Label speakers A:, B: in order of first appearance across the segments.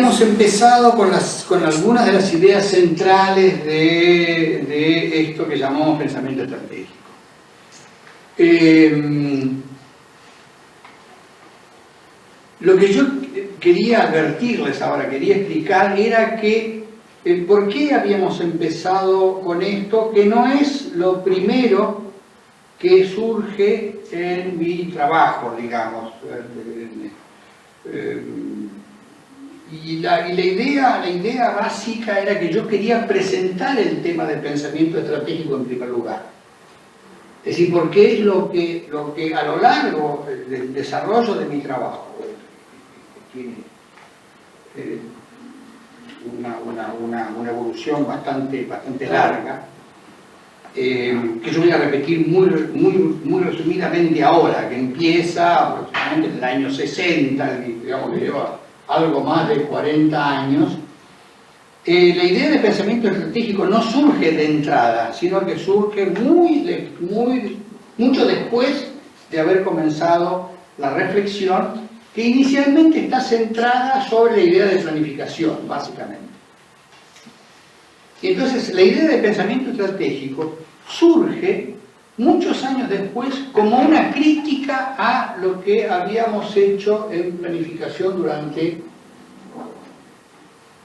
A: habíamos empezado con algunas de las ideas centrales de esto que llamamos pensamiento estratégico. Lo que yo quería advertirles ahora, quería explicar, era que por qué habíamos empezado con esto, que no es lo primero que surge en mi trabajo, digamos. Y la idea básica era que yo quería presentar el tema del pensamiento estratégico en primer lugar. Es decir, porque es lo que a lo largo del desarrollo de mi trabajo, que tiene una evolución bastante larga, que yo voy a repetir muy resumidamente ahora, que empieza aproximadamente en el año 60, digamos que lleva algo más de 40 años. La idea de pensamiento estratégico no surge de entrada, sino que surge mucho después de haber comenzado la reflexión, que inicialmente está centrada sobre la idea de planificación, básicamente. Y entonces la idea de pensamiento estratégico surge muchos años después como una crítica a lo que habíamos hecho en planificación durante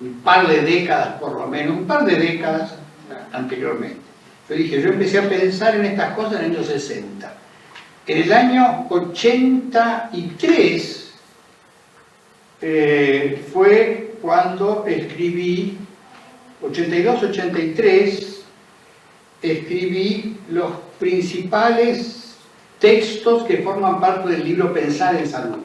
A: un par de décadas, por lo menos, un par de décadas anteriormente. Yo empecé a pensar en estas cosas en el año 60. En el año 83 fue cuando escribí, 82-83, escribí los principales textos que forman parte del libro Pensar en Salud.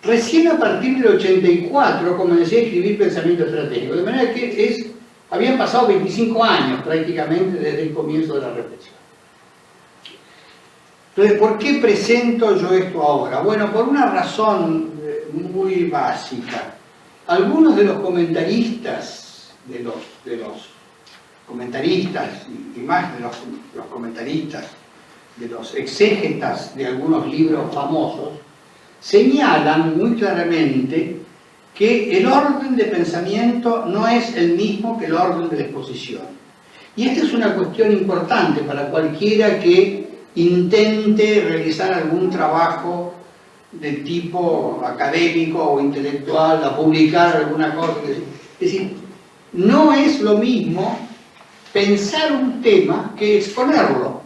A: Recién a partir del 84 comencé a escribir pensamiento estratégico, de manera que habían pasado 25 años prácticamente desde el comienzo de la reflexión. Entonces, ¿por qué presento yo esto ahora? Bueno, por una razón muy básica. Algunos de los comentaristas, comentaristas y más de los comentaristas, de los exégetas de algunos libros famosos, señalan muy claramente que el orden de pensamiento no es el mismo que el orden de la exposición. Y esta es una cuestión importante para cualquiera que intente realizar algún trabajo de tipo académico o intelectual, a publicar alguna cosa. Es decir, no es lo mismo pensar un tema que exponerlo.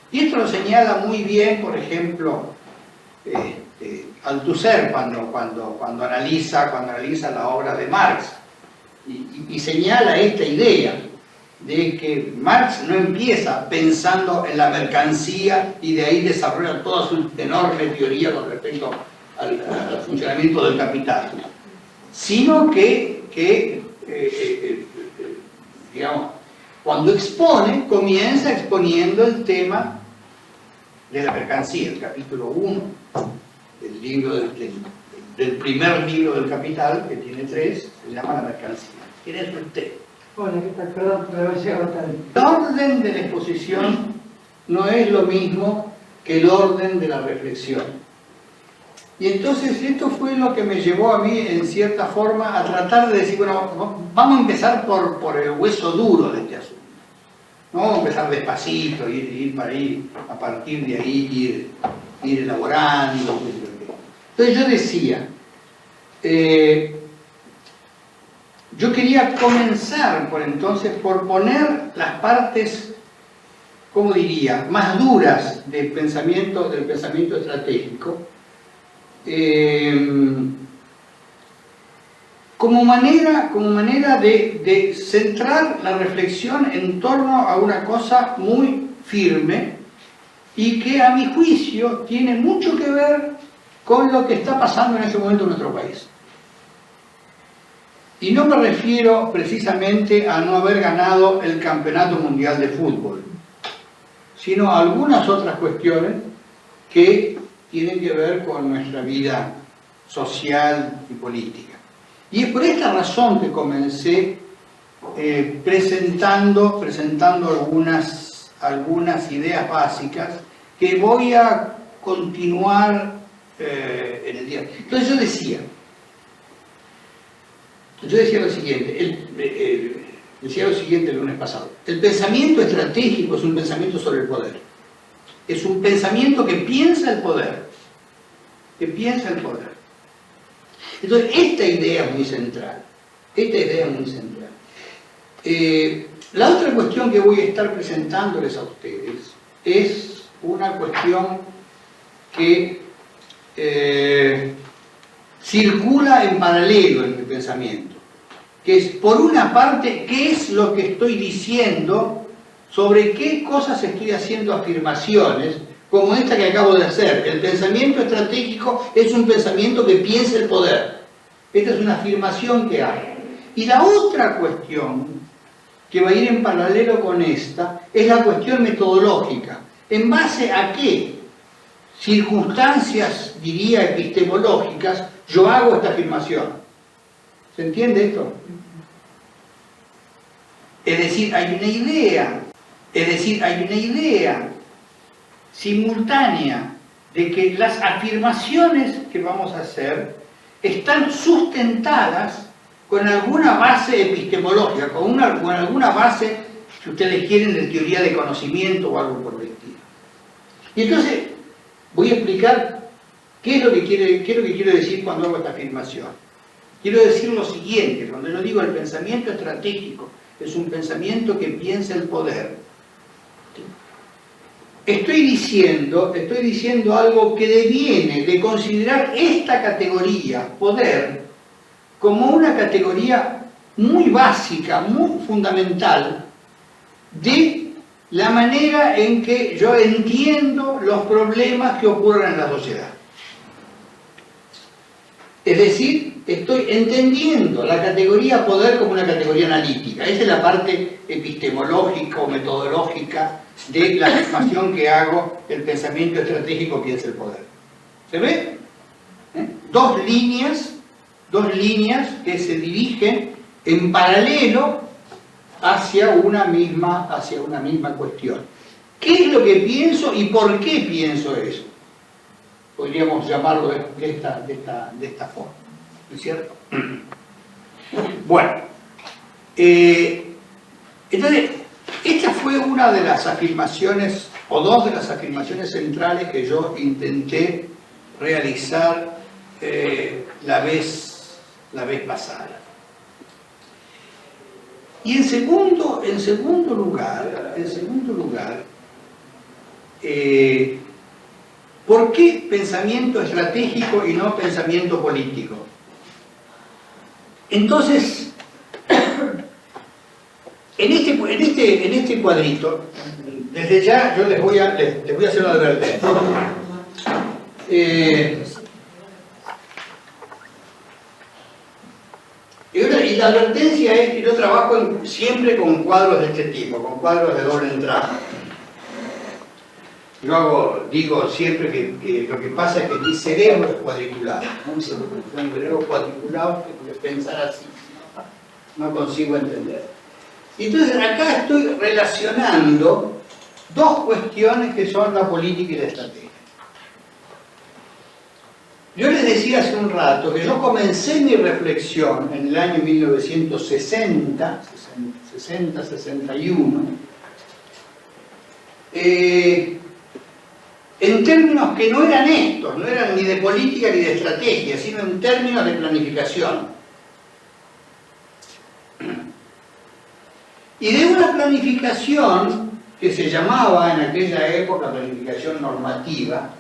A: Y esto lo señala muy bien, por ejemplo, Althusser cuando analiza la obra de Marx y señala esta idea de que Marx no empieza pensando en la mercancía y de ahí desarrolla toda su enorme teoría con respecto al funcionamiento del capital, sino que digamos, cuando expone, comienza exponiendo el tema de la mercancía, el capítulo 1 del libro del primer libro del Capital, que tiene 3, se llama La mercancía. ¿Quién es usted?
B: Hola, ¿qué tal? Perdón, pero he llegado tarde.
A: El orden de la exposición no es lo mismo que el orden de la reflexión. Y entonces esto fue lo que me llevó a mí, en cierta forma, a tratar de decir, bueno, vamos a empezar por el hueso duro de este asunto. No vamos a empezar despacito, ir para ir, a partir de ahí, ir elaborando. Entonces yo decía, yo quería comenzar por poner las partes, ¿cómo diría?, más duras del pensamiento estratégico, como manera de centrar la reflexión en torno a una cosa muy firme y que a mi juicio tiene mucho que ver con lo que está pasando en este momento en nuestro país. Y no me refiero precisamente a no haber ganado el Campeonato Mundial de Fútbol, sino a algunas otras cuestiones que tienen que ver con nuestra vida social y política. Y es por esta razón que comencé presentando algunas ideas básicas que voy a continuar en el día. Entonces yo decía, yo decía lo siguiente, decía lo siguiente el lunes pasado. El pensamiento estratégico es un pensamiento sobre el poder. Es un pensamiento que piensa el poder. Que piensa el poder. Entonces, esta idea es muy central. Esta idea es muy central. La otra cuestión que voy a estar presentándoles a ustedes es una cuestión que circula en paralelo en mi pensamiento, que es, por una parte, qué es lo que estoy diciendo, sobre qué cosas estoy haciendo afirmaciones, como esta que acabo de hacer. El pensamiento estratégico es un pensamiento que piensa el poder. Esta es una afirmación que hay. Y la otra cuestión, que va a ir en paralelo con esta, es la cuestión metodológica. ¿En base a qué circunstancias, diría, epistemológicas, yo hago esta afirmación? ¿Se entiende esto? Es decir, hay una idea simultánea de que las afirmaciones que vamos a hacer están sustentadas con alguna base epistemológica, con alguna base, si ustedes quieren, de teoría de conocimiento o algo por el estilo. Y entonces voy a explicar qué es lo que quiero decir cuando hago esta afirmación. Quiero decir lo siguiente: cuando yo digo el pensamiento estratégico es un pensamiento que piensa el poder, estoy diciendo algo que deviene de considerar esta categoría, poder, como una categoría muy básica, muy fundamental de la manera en que yo entiendo los problemas que ocurren en la sociedad. Es decir, estoy entendiendo la categoría poder como una categoría analítica. Esa es la parte epistemológica o metodológica de la afirmación que hago: el pensamiento estratégico piensa el poder. ¿Se ve? Dos líneas que se dirigen en paralelo hacia una misma cuestión. ¿Qué es lo que pienso y por qué pienso eso? Podríamos llamarlo de esta forma, ¿no es cierto? Bueno, entonces, esta fue una de las afirmaciones, o dos de las afirmaciones centrales que yo intenté realizar la vez pasada. Y en segundo lugar, ¿por qué pensamiento estratégico y no pensamiento político? Entonces, en este cuadrito, desde ya yo les voy a hacer una advertencia. Y la advertencia es que yo trabajo siempre con cuadros de este tipo, con cuadros de doble entrada. Yo digo siempre que lo que pasa es que mi cerebro es cuadriculado. Un cerebro cuadriculado que pensar así no consigo entender. Y entonces acá estoy relacionando dos cuestiones que son la política y la estrategia. Yo les decía hace un rato que yo comencé mi reflexión en el año 1961, en términos que no eran estos, no eran ni de política ni de estrategia, sino en términos de planificación. Y de una planificación que se llamaba en aquella época planificación normativa,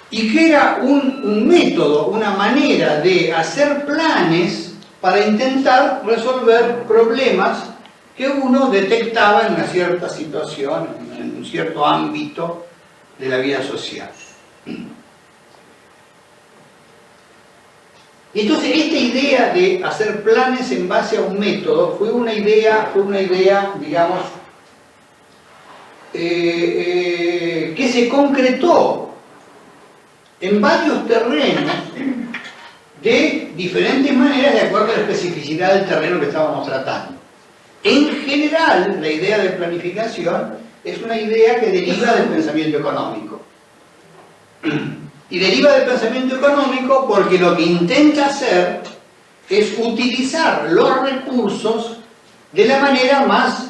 A: y que era un método, una manera de hacer planes para intentar resolver problemas que uno detectaba en una cierta situación, en un cierto ámbito de la vida social. Y entonces esta idea de hacer planes en base a un método fue una idea, digamos, que se concretó en varios terrenos de diferentes maneras de acuerdo a la especificidad del terreno que estábamos tratando. En general, la idea de planificación es una idea que deriva del pensamiento económico. Y deriva del pensamiento económico porque lo que intenta hacer es utilizar los recursos de la manera más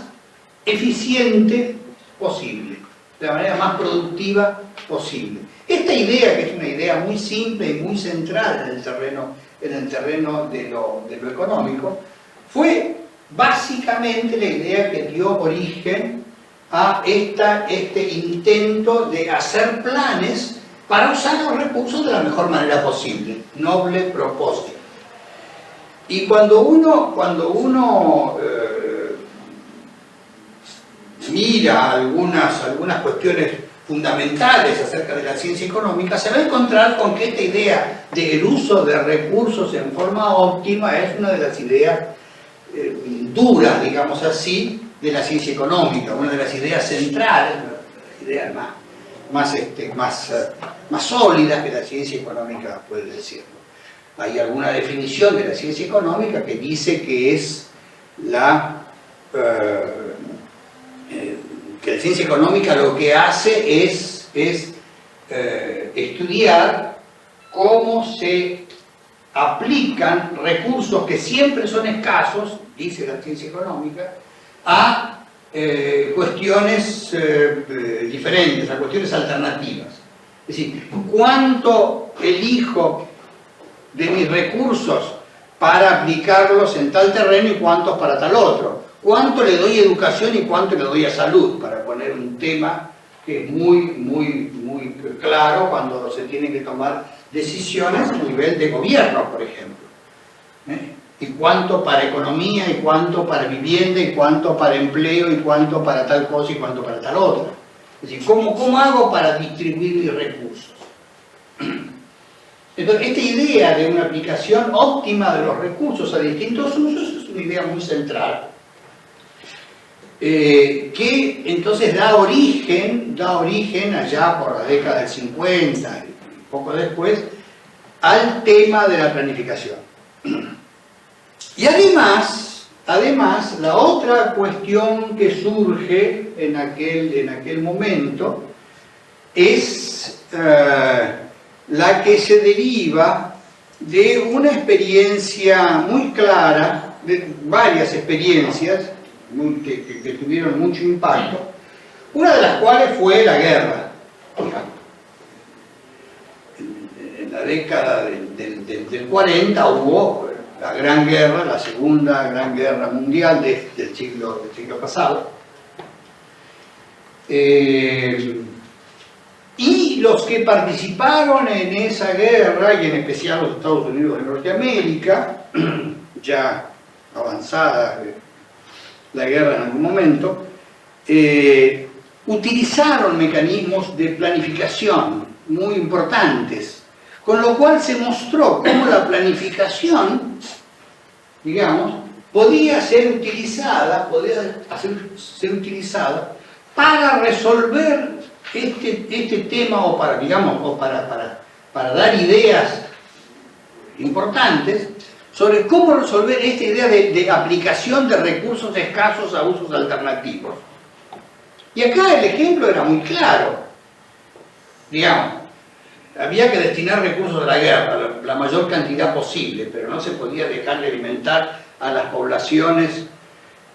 A: eficiente posible, de la manera más productiva posible. Esta idea, que es una idea muy simple y muy central en el terreno de lo económico, fue básicamente la idea que dio origen a este intento de hacer planes para usar los recursos de la mejor manera posible. Noble propósito. Y cuando uno mira algunas cuestiones fundamentales acerca de la ciencia económica, se va a encontrar con que esta idea del uso de recursos en forma óptima es una de las ideas duras, digamos así, de la ciencia económica, una de las ideas centrales, las ideas más sólidas que la ciencia económica puede decirlo. Hay alguna definición de la ciencia económica que dice que es que la ciencia económica lo que hace es estudiar cómo se aplican recursos que siempre son escasos, dice la ciencia económica, a cuestiones diferentes, a cuestiones alternativas. Es decir, ¿cuánto elijo de mis recursos para aplicarlos en tal terreno y cuántos para tal otro? ¿Cuánto le doy a educación y cuánto le doy a salud? Para poner un tema que es muy claro cuando se tienen que tomar decisiones a nivel de gobierno, por ejemplo. Y cuánto para economía, y cuánto para vivienda, y cuánto para empleo, y cuánto para tal cosa, y cuánto para tal otra. Es decir, ¿cómo hago para distribuir mis recursos? Entonces, esta idea de una aplicación óptima de los recursos a distintos usos es una idea muy central. Que entonces da origen allá por la década del 50 y poco después al tema de la planificación. Y además la otra cuestión que surge en aquel momento es la que se deriva de una experiencia muy clara, de varias experiencias que tuvieron mucho impacto, una de las cuales fue la guerra. En la década del 40 hubo la Gran Guerra, la Segunda Gran Guerra Mundial del siglo pasado. Y los que participaron en esa guerra, y en especial los Estados Unidos de Norteamérica, ya avanzada la guerra en algún momento, utilizaron mecanismos de planificación muy importantes, con lo cual se mostró cómo la planificación, digamos, podía ser utilizada para resolver este tema o para dar ideas importantes sobre cómo resolver esta idea de aplicación de recursos escasos a usos alternativos. Y acá el ejemplo era muy claro. Digamos, había que destinar recursos a la guerra, la mayor cantidad posible, pero no se podía dejar de alimentar a las poblaciones,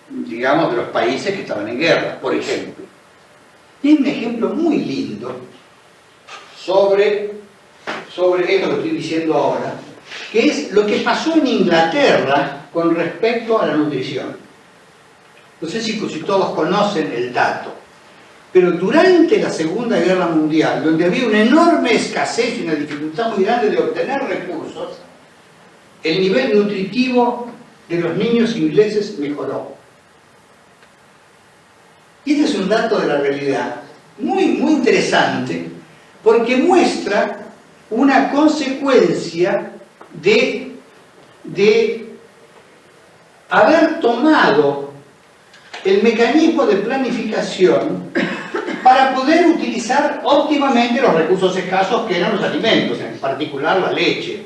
A: digamos, de los países que estaban en guerra, por ejemplo. Y hay un ejemplo muy lindo sobre esto que estoy diciendo ahora, que es lo que pasó en Inglaterra con respecto a la nutrición. No sé si todos conocen el dato, pero durante la Segunda Guerra Mundial, donde había una enorme escasez y una dificultad muy grande de obtener recursos, el nivel nutritivo de los niños ingleses mejoró. Y este es un dato de la realidad muy interesante, porque muestra una consecuencia de haber tomado el mecanismo de planificación para poder utilizar óptimamente los recursos escasos que eran los alimentos, en particular la leche.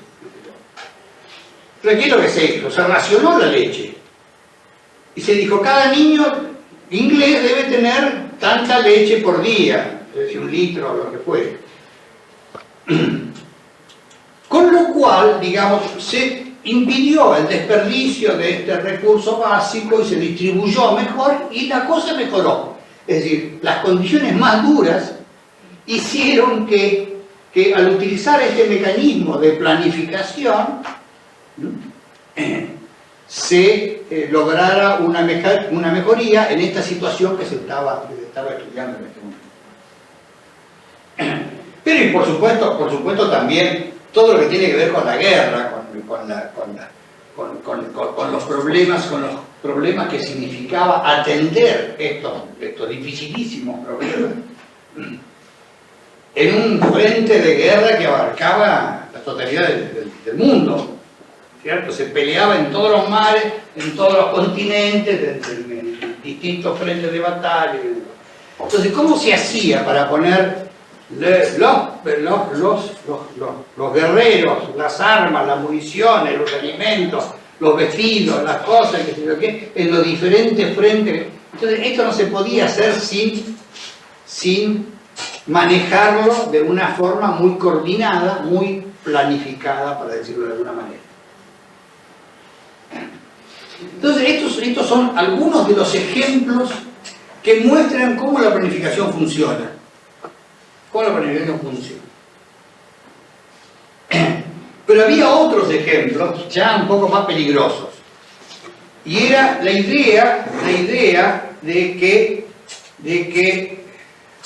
A: Pero aquí lo que se hizo, se racionó la leche y se dijo, cada niño inglés debe tener tanta leche por día, es decir, 1 litro o lo que fuere. Con lo cual, digamos, se impidió el desperdicio de este recurso básico y se distribuyó mejor y la cosa mejoró. Es decir, las condiciones más duras hicieron que al utilizar este mecanismo de planificación, ¿no?, se lograra una mejoría en esta situación que se estaba estudiando en este momento. Pero y por supuesto también todo lo que tiene que ver con la guerra, con los problemas que significaba atender estos dificilísimos problemas en un frente de guerra que abarcaba la totalidad del mundo, ¿cierto? Se peleaba en todos los mares, en todos los continentes, en distintos frentes de batalla. Entonces, ¿cómo se hacía para poner los guerreros, las armas, las municiones, los alimentos, los vestidos, las cosas, qué sé yo qué, en los diferentes frentes? Entonces, esto no se podía hacer sin manejarlo de una forma muy coordinada, muy planificada, para decirlo de alguna manera. Entonces, estos son algunos de los ejemplos que muestran cómo la planificación funciona. Cómo la planificación funciona. Pero había otros ejemplos ya un poco más peligrosos. Y era la idea de que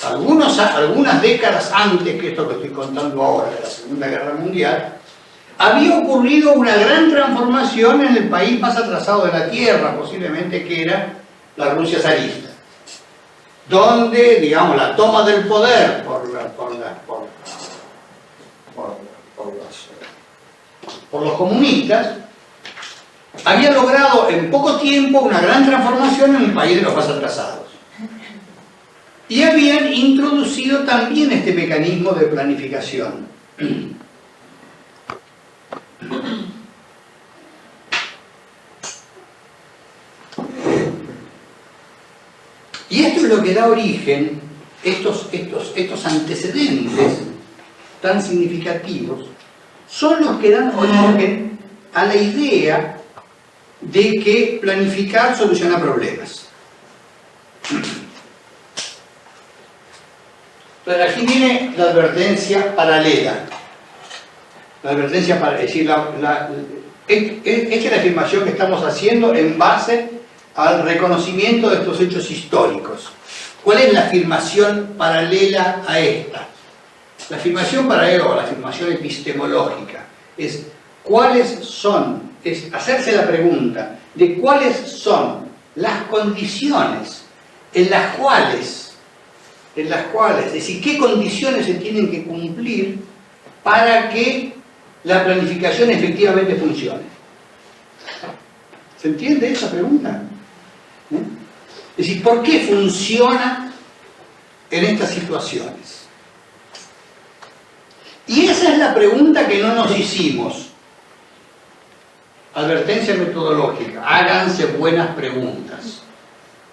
A: algunas décadas antes que esto que estoy contando ahora, de la Segunda Guerra Mundial, había ocurrido una gran transformación en el país más atrasado de la Tierra, posiblemente, que era la Rusia zarista, donde, digamos, la toma del poder por los comunistas había logrado en poco tiempo una gran transformación en el país de los más atrasados. Y habían introducido también este mecanismo de planificación. Y esto es lo que da origen, estos antecedentes tan significativos, son los que dan origen a la idea de que planificar soluciona problemas. Entonces, aquí viene la advertencia paralela. La advertencia paralela, es decir, esta es la afirmación que estamos haciendo en base al reconocimiento de estos hechos históricos. ¿Cuál es la afirmación paralela a esta? La afirmación paralela o la afirmación epistemológica es hacerse la pregunta de cuáles son las condiciones en las cuales, es decir, qué condiciones se tienen que cumplir para que la planificación efectivamente funcione. ¿Se entiende esa pregunta? Es decir, ¿por qué funciona en estas situaciones? Y esa es la pregunta que no nos hicimos. Advertencia metodológica: háganse buenas preguntas,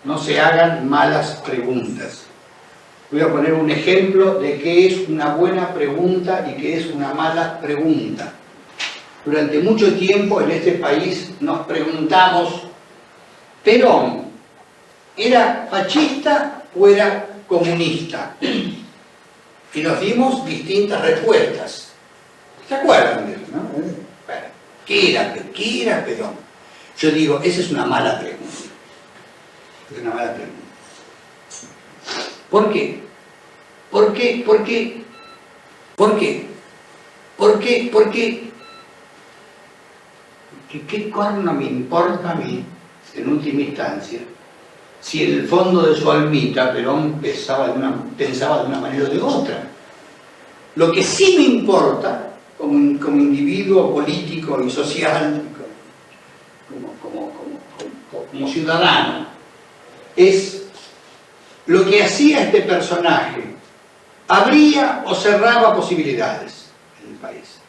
A: no se hagan malas preguntas. Voy a poner un ejemplo de qué es una buena pregunta y qué es una mala pregunta. Durante mucho tiempo en este país nos preguntamos: ¿Perón era fascista o era comunista? Y nos dimos distintas respuestas. ¿Se acuerdan de eso, no? Bueno, ¿qué era Perón? Yo digo, esa es una mala pregunta. Es una mala pregunta. ¿Por qué? Porque ¿qué corno me importa a mí, en última instancia, si en el fondo de su almita Perón pensaba de una manera o de otra? Lo que sí me importa, como individuo político y social, como ciudadano, es lo que hacía este personaje. ¿Abría o cerraba posibilidades en el país?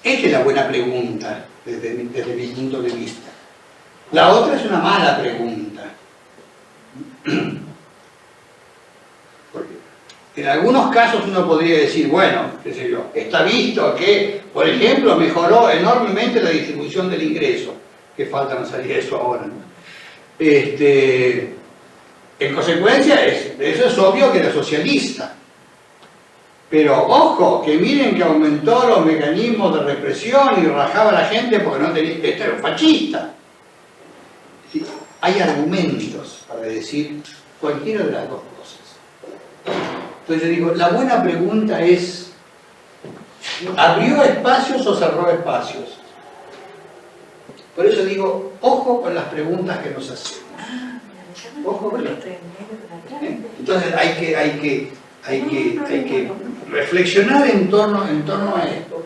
A: Esta es la buena pregunta desde mi punto de vista. La otra es una mala pregunta. Porque En algunos casos uno podría decir, bueno, qué sé yo, está visto que, por ejemplo, mejoró enormemente la distribución del ingreso, que falta no salir eso ahora, ¿no? En consecuencia, eso es obvio que era socialista. Pero ojo, que miren que aumentó los mecanismos de represión y rajaba a la gente porque no tenía... Esto era fascista. Sí, hay argumentos para decir cualquiera de las dos cosas. Entonces yo digo, la buena pregunta es, ¿abrió espacios o cerró espacios? Por eso digo, ojo con las preguntas que nos hacemos. Ojo con las preguntas. Entonces hay que reflexionar en torno a esto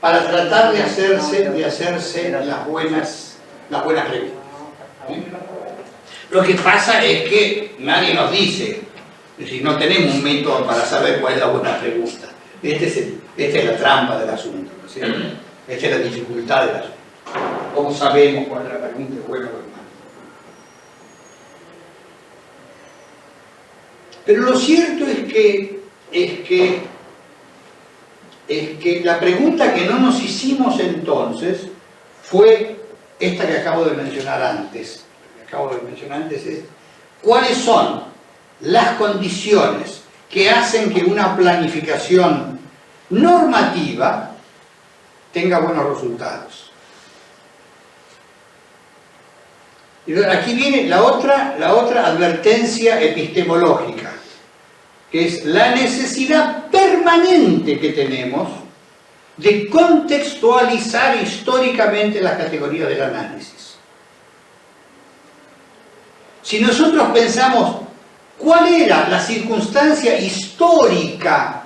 A: para tratar de hacerse las buenas preguntas. Lo que pasa es que nadie nos dice, es decir, no tenemos un método para saber cuál es la buena pregunta. Esta es la trampa del asunto, ¿no es cierto? Esta es la dificultad del asunto. ¿Cómo sabemos cuál es la pregunta es buena o es mala? Pero lo cierto es que la pregunta que no nos hicimos entonces fue esta que acabo de mencionar antes. Es ¿cuáles son las condiciones que hacen que una planificación normativa tenga buenos resultados? Y aquí viene la otra advertencia epistemológica, que es la necesidad permanente que tenemos de contextualizar históricamente las categorías del análisis. Si nosotros pensamos cuál era la circunstancia histórica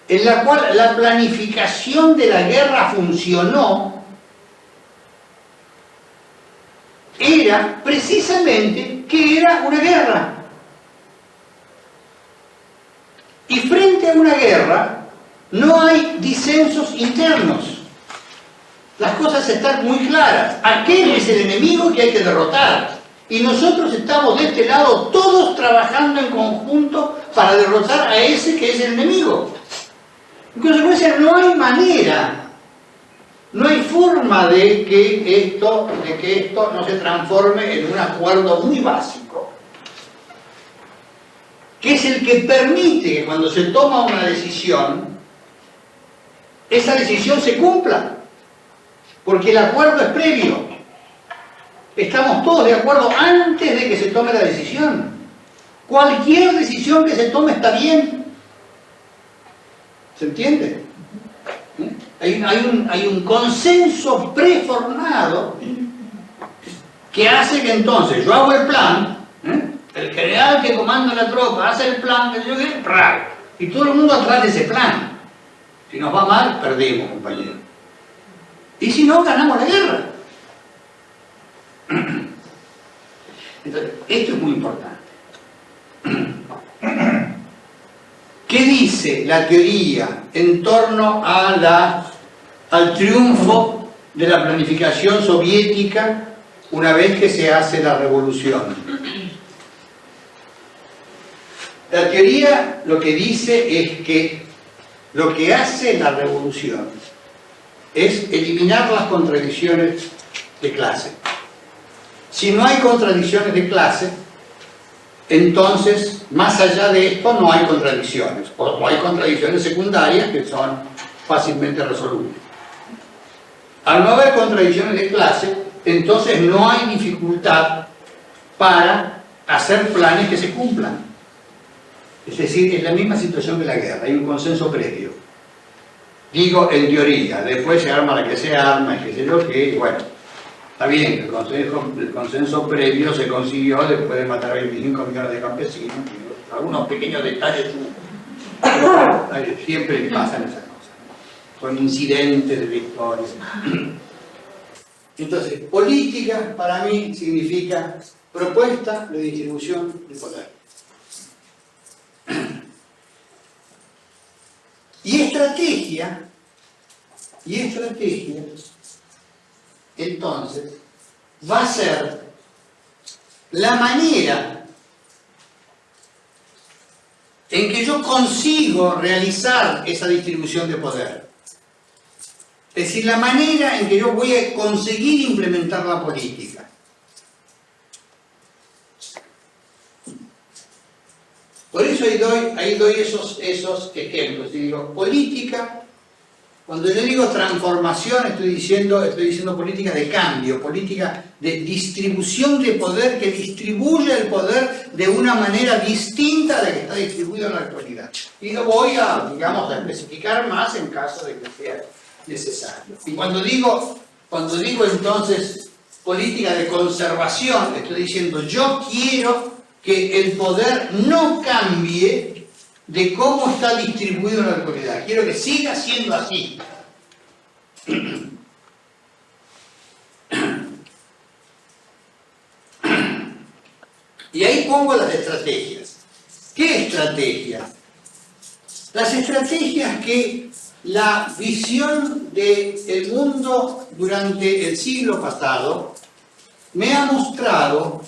A: en la cual la planificación de la guerra funcionó, era precisamente que era una guerra. Y frente a una guerra no hay disensos internos. Las cosas están muy claras. Aquel es el enemigo que hay que derrotar. Y nosotros estamos de este lado todos trabajando en conjunto para derrotar a ese que es el enemigo. En consecuencia, no hay manera, no hay forma de que esto no se transforme en un acuerdo muy básico, que es el que permite que cuando se toma una decisión, esa decisión se cumpla, porque el acuerdo es previo. Estamos todos de acuerdo antes de que se tome la decisión. Cualquier decisión que se tome está bien. ¿Se entiende? Hay un consenso preformado que hace que entonces yo hago el plan, el general que comanda la tropa hace el plan, y todo el mundo atrás de ese plan. Si nos va mal, perdemos, compañero. Y si no, ganamos la guerra. Entonces, esto es muy importante. ¿Qué dice la teoría en torno al triunfo de la planificación soviética una vez que se hace la revolución? La teoría lo que dice es que lo que hace la revolución es eliminar las contradicciones de clase. Si no hay contradicciones de clase, entonces, más allá de esto, no hay contradicciones. O hay contradicciones secundarias que son fácilmente resolubles. Al no haber contradicciones de clase, entonces no hay dificultad para hacer planes que se cumplan. Es decir, es la misma situación que la guerra, hay un consenso previo. Digo en teoría, después se arma la que se arma, y qué sé yo qué, bueno, está bien, el consenso previo se consiguió después de matar a 25 millones de campesinos, algunos pequeños detalles, siempre pasan esas cosas, son incidentes de la historia. Entonces, política para mí significa propuesta de distribución de poder. Y estrategia, entonces, va a ser la manera en que yo consigo realizar esa distribución de poder. Es decir, la manera en que yo voy a conseguir implementar la política. Por eso ahí doy esos ejemplos. Y digo, política, cuando yo digo transformación, estoy diciendo política de cambio, política de distribución de poder que distribuye el poder de una manera distinta a la que está distribuido en la actualidad. Y lo voy a, digamos, a especificar más en caso de que sea necesario. Y cuando digo entonces política de conservación, estoy diciendo yo quiero que el poder no cambie de cómo está distribuido en la actualidad. Quiero que siga siendo así. Y ahí pongo las estrategias. ¿Qué estrategias? Las estrategias que la visión del mundo durante el siglo pasado me ha mostrado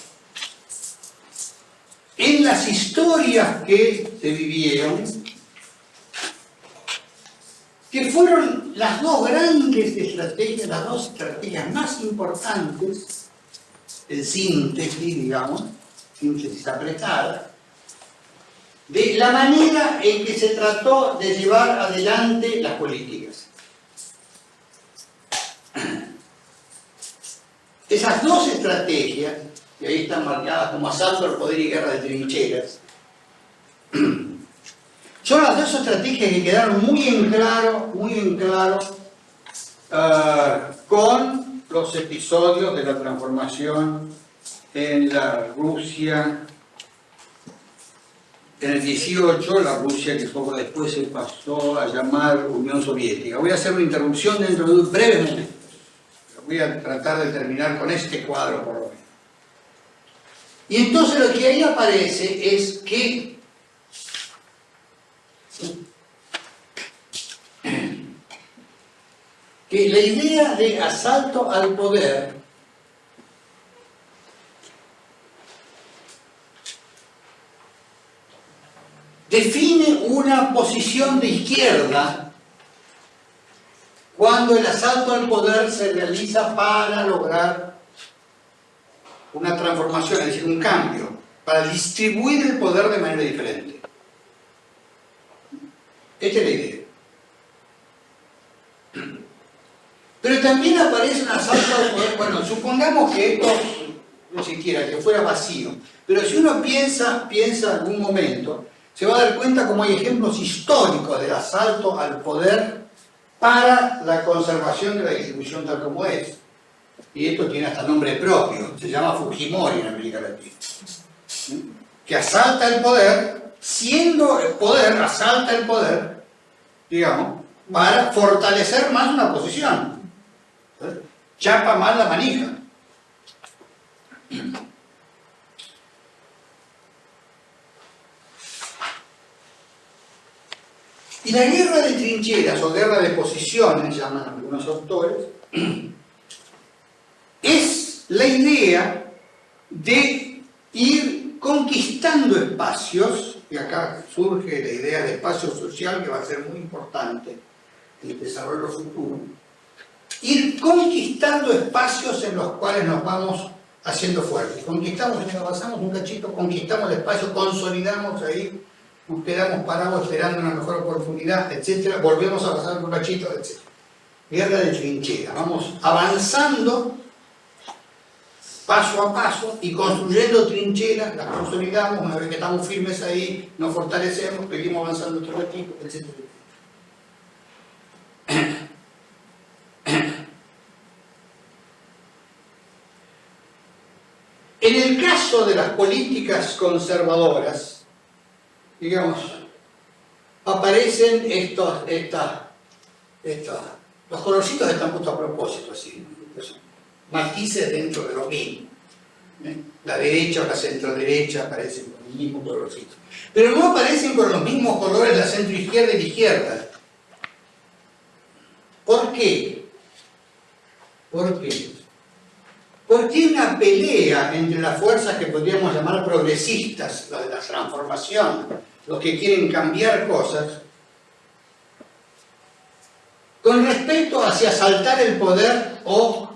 A: en las historias que se vivieron, que fueron las dos grandes estrategias, las dos estrategias más importantes, en síntesis, digamos, síntesis apretada, de la manera en que se trató de llevar adelante las políticas. Esas dos estrategias, que ahí están marcadas como asalto al poder y guerra de trincheras, son las dos estrategias que quedaron muy en claro con los episodios de la transformación en la Rusia, en el 18, la Rusia que poco después se pasó a llamar Unión Soviética. Voy a hacer una interrupción dentro de un breve momento. Voy a tratar de terminar con este cuadro por lo menos. Y entonces lo que ahí aparece es que la idea de asalto al poder define una posición de izquierda cuando el asalto al poder se realiza para lograr una transformación, es decir, un cambio, para distribuir el poder de manera diferente. Esta es la idea. Pero también aparece un asalto al poder. Bueno, supongamos que esto no siquiera que fuera vacío, pero si uno piensa algún momento, se va a dar cuenta como hay ejemplos históricos del asalto al poder para la conservación de la distribución tal como es. Y esto tiene hasta nombre propio, se llama Fujimori en América Latina. Que asalta el poder, siendo el poder, asalta el poder, digamos, para fortalecer más una posición. Chapa más la manija. Y la guerra de trincheras o guerra de posiciones, llaman algunos autores, es la idea de ir conquistando espacios, y acá surge la idea de espacio social que va a ser muy importante en el desarrollo futuro, ir conquistando espacios en los cuales nos vamos haciendo fuertes. Conquistamos, avanzamos un cachito, conquistamos el espacio, consolidamos ahí, nos quedamos parados esperando una mejor oportunidad, etc. Volvemos a pasar un cachito, etc. Guerra de trincheras. Vamos avanzando paso a paso y construyendo trincheras, las consolidamos, una vez que estamos firmes ahí, nos fortalecemos, seguimos avanzando otro ratito, etc. En el caso de las políticas conservadoras, digamos, aparecen los colorcitos están puestos a propósito, así, matices dentro de lo mismo. La derecha o la centro-derecha aparecen con el mismo colorcito. Pero no aparecen con los mismos colores la centro-izquierda y la izquierda. ¿Por qué? ¿Por qué? Porque hay una pelea entre las fuerzas que podríamos llamar progresistas, la de la transformación, los que quieren cambiar cosas, con respecto hacia asaltar el poder o,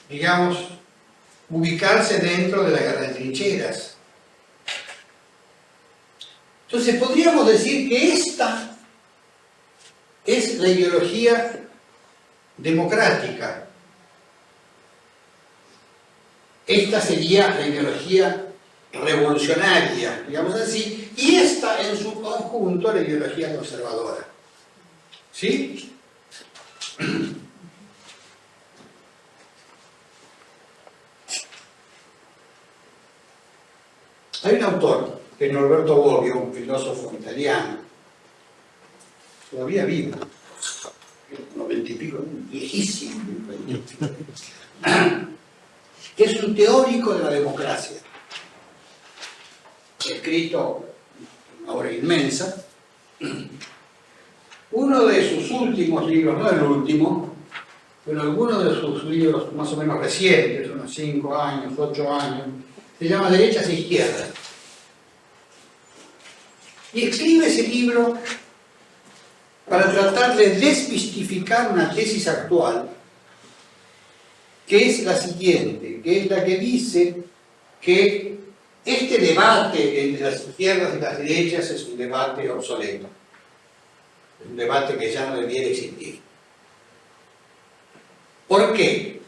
A: digamos, ubicarse dentro de la guerra de trincheras. Entonces podríamos decir que esta es la ideología democrática. Esta sería la ideología revolucionaria, digamos así, y esta en su conjunto la ideología conservadora. ¿Sí? Hay un autor, que es Norberto Bobbio, un filósofo italiano, todavía vivo, 90 y pico, viejísimo, que es un teórico de la democracia, escrito una obra inmensa. Uno de sus últimos libros, no el último, pero algunos de sus libros más o menos recientes, unos 5 años, 8 años, se llama Derechas e Izquierdas. Y escribe ese libro para tratar de desmistificar una tesis actual, que es la siguiente, que es la que dice que este debate entre las izquierdas y las derechas es un debate obsoleto, es un debate que ya no debiera existir. ¿Por qué?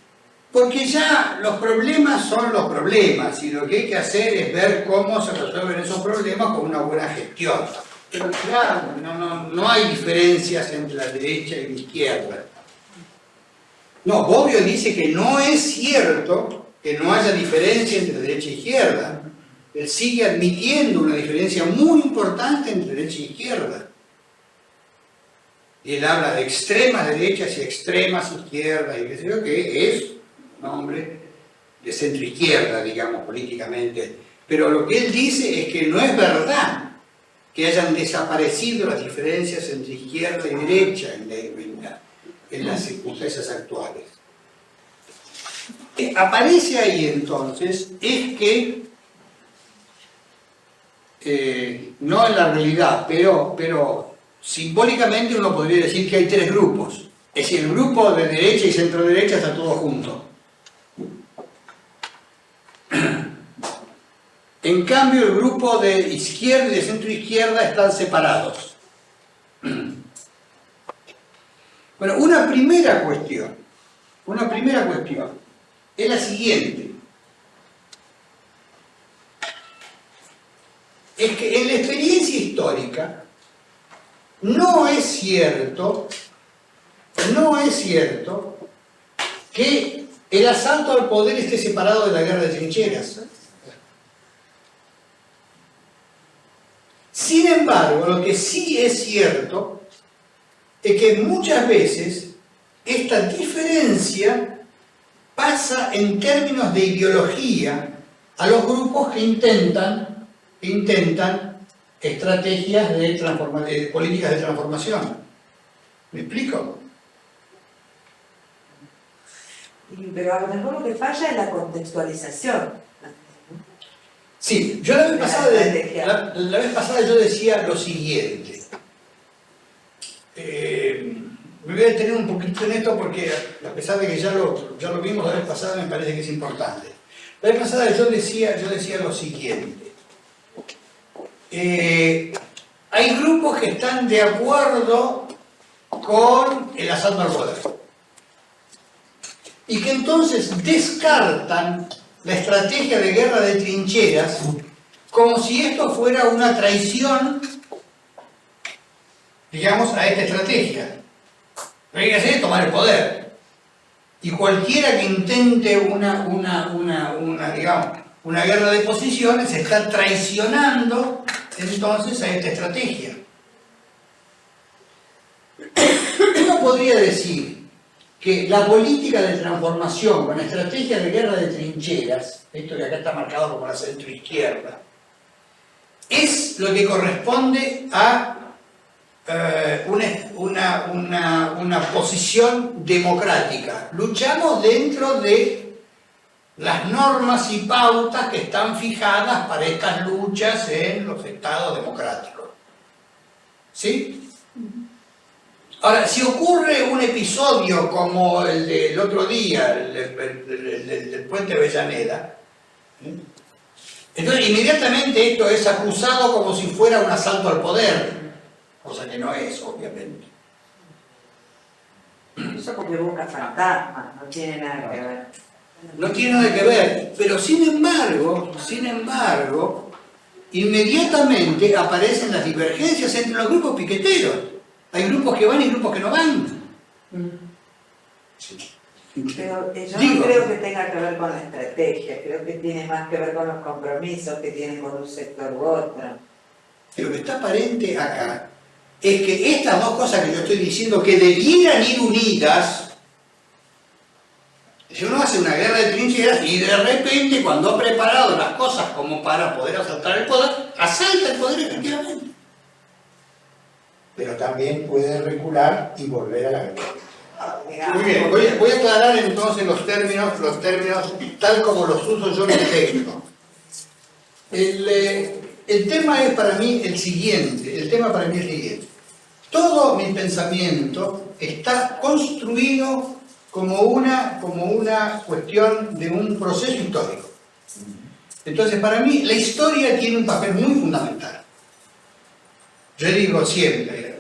A: Porque ya los problemas son los problemas y lo que hay que hacer es ver cómo se resuelven esos problemas con una buena gestión. Pero claro, no hay diferencias entre la derecha y la izquierda. No, Bobbio dice que no es cierto que no haya diferencia entre derecha e izquierda. Él sigue admitiendo una diferencia muy importante entre derecha e izquierda. Y él habla de extremas derechas y extremas izquierdas, y qué sé yo, que es un hombre de centro-izquierda, digamos, políticamente. Pero lo que él dice es que no es verdad que hayan desaparecido las diferencias entre izquierda y derecha en las circunstancias actuales. Aparece ahí entonces es que, no en la realidad, pero simbólicamente uno podría decir que hay 3 grupos. Es decir, el grupo de derecha y centro-derecha está todo junto. En cambio, el grupo de izquierda y de centro-izquierda están separados. Bueno, una primera cuestión es la siguiente. Es que en la experiencia histórica no es cierto que el asalto al poder esté separado de la guerra de trincheras. Sin embargo, lo que sí es cierto es que muchas veces esta diferencia pasa en términos de ideología a los grupos que intentan estrategias de políticas de transformación. ¿Me explico?
C: Pero a lo mejor lo que falla es la contextualización.
A: Sí, yo la vez pasada yo decía lo siguiente. Me voy a detener un poquito en esto porque, a pesar de que ya lo vimos la vez pasada, me parece que es importante. La vez pasada yo decía lo siguiente. Hay grupos que están de acuerdo con el asalto al poder y que entonces descartan la estrategia de guerra de trincheras como si esto fuera una traición, digamos, a esta estrategia. Lo que hay que hacer es tomar el poder. Y cualquiera que intente digamos, una guerra de posiciones está traicionando entonces a esta estrategia. Uno podría decir que la política de transformación con la estrategia de guerra de trincheras, esto que acá está marcado como la centroizquierda, es lo que corresponde a una posición democrática. Luchamos dentro de las normas y pautas que están fijadas para estas luchas en los estados democráticos. ¿Sí? Ahora, si ocurre un episodio como el del otro día, el del puente Avellaneda, entonces inmediatamente esto es acusado como si fuera un asalto al poder, cosa que no es, obviamente.
C: Eso porque busca fantasmas, no tiene nada que ver.
A: No tiene nada que ver, pero sin embargo, inmediatamente aparecen las divergencias entre los grupos piqueteros. Hay grupos que van y grupos que no van.
C: Pero yo
A: Digo,
C: no creo que tenga que ver con la estrategia, creo que tiene más que ver con los compromisos que tienen con un sector u otro.
A: lo que está aparente acá es que estas dos cosas que yo estoy diciendo que debieran ir unidas, si uno hace una guerra de trincheras y de repente cuando ha preparado las cosas como para poder asaltar el poder, asalta el poder efectivamente.
D: Pero también puede recular y volver a la guerra.
A: Muy bien, voy a aclarar entonces los términos tal como los uso yo en el texto. El tema es para mí el siguiente, todo mi pensamiento está construido como una cuestión de un proceso histórico. Entonces, para mí, la historia tiene un papel muy fundamental. Yo le digo siempre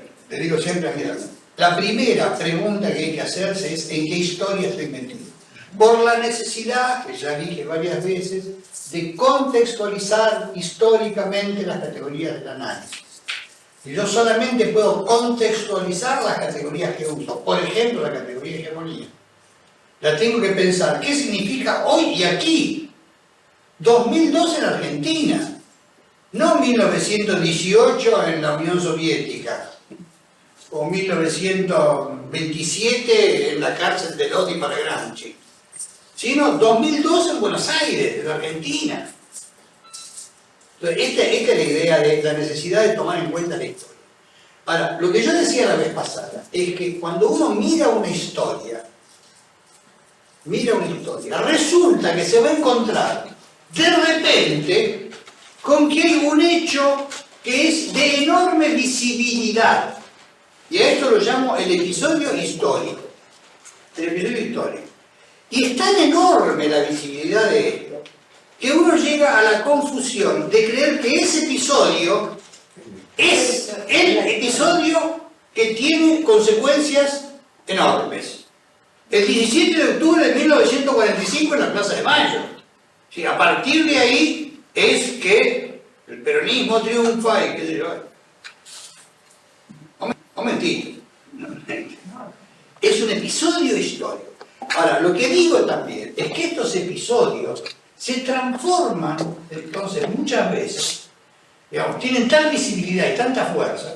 A: a mi alumno, la primera pregunta que hay que hacerse es ¿en qué historia estoy metido? Por la necesidad, que ya dije varias veces, de contextualizar históricamente las categorías del análisis. Y yo solamente puedo contextualizar las categorías que uso. Por ejemplo, la categoría de hegemonía. La tengo que pensar, ¿qué significa hoy y aquí? 2002 en Argentina, no 1918 en la Unión Soviética, o 1927 en la cárcel de Lodi para Gramsci, sino 2002 en Buenos Aires, en Argentina. Entonces, esta es la idea de la necesidad de tomar en cuenta la historia. Ahora, lo que yo decía la vez pasada es que cuando uno mira una historia, resulta que se va a encontrar de repente con que hay un hecho que es de enorme visibilidad. Y a esto lo llamo el episodio histórico. Y es tan enorme la visibilidad de esto, que uno llega a la confusión de creer que ese episodio es el episodio que tiene consecuencias enormes. El 17 de octubre de 1945 en la Plaza de Mayo. Sí, a partir de ahí es que el peronismo triunfa y qué sé yo. Un momentito. Es un episodio histórico. Ahora, lo que digo también es que estos episodios se transforman, entonces, muchas veces, digamos, tienen tal visibilidad y tanta fuerza.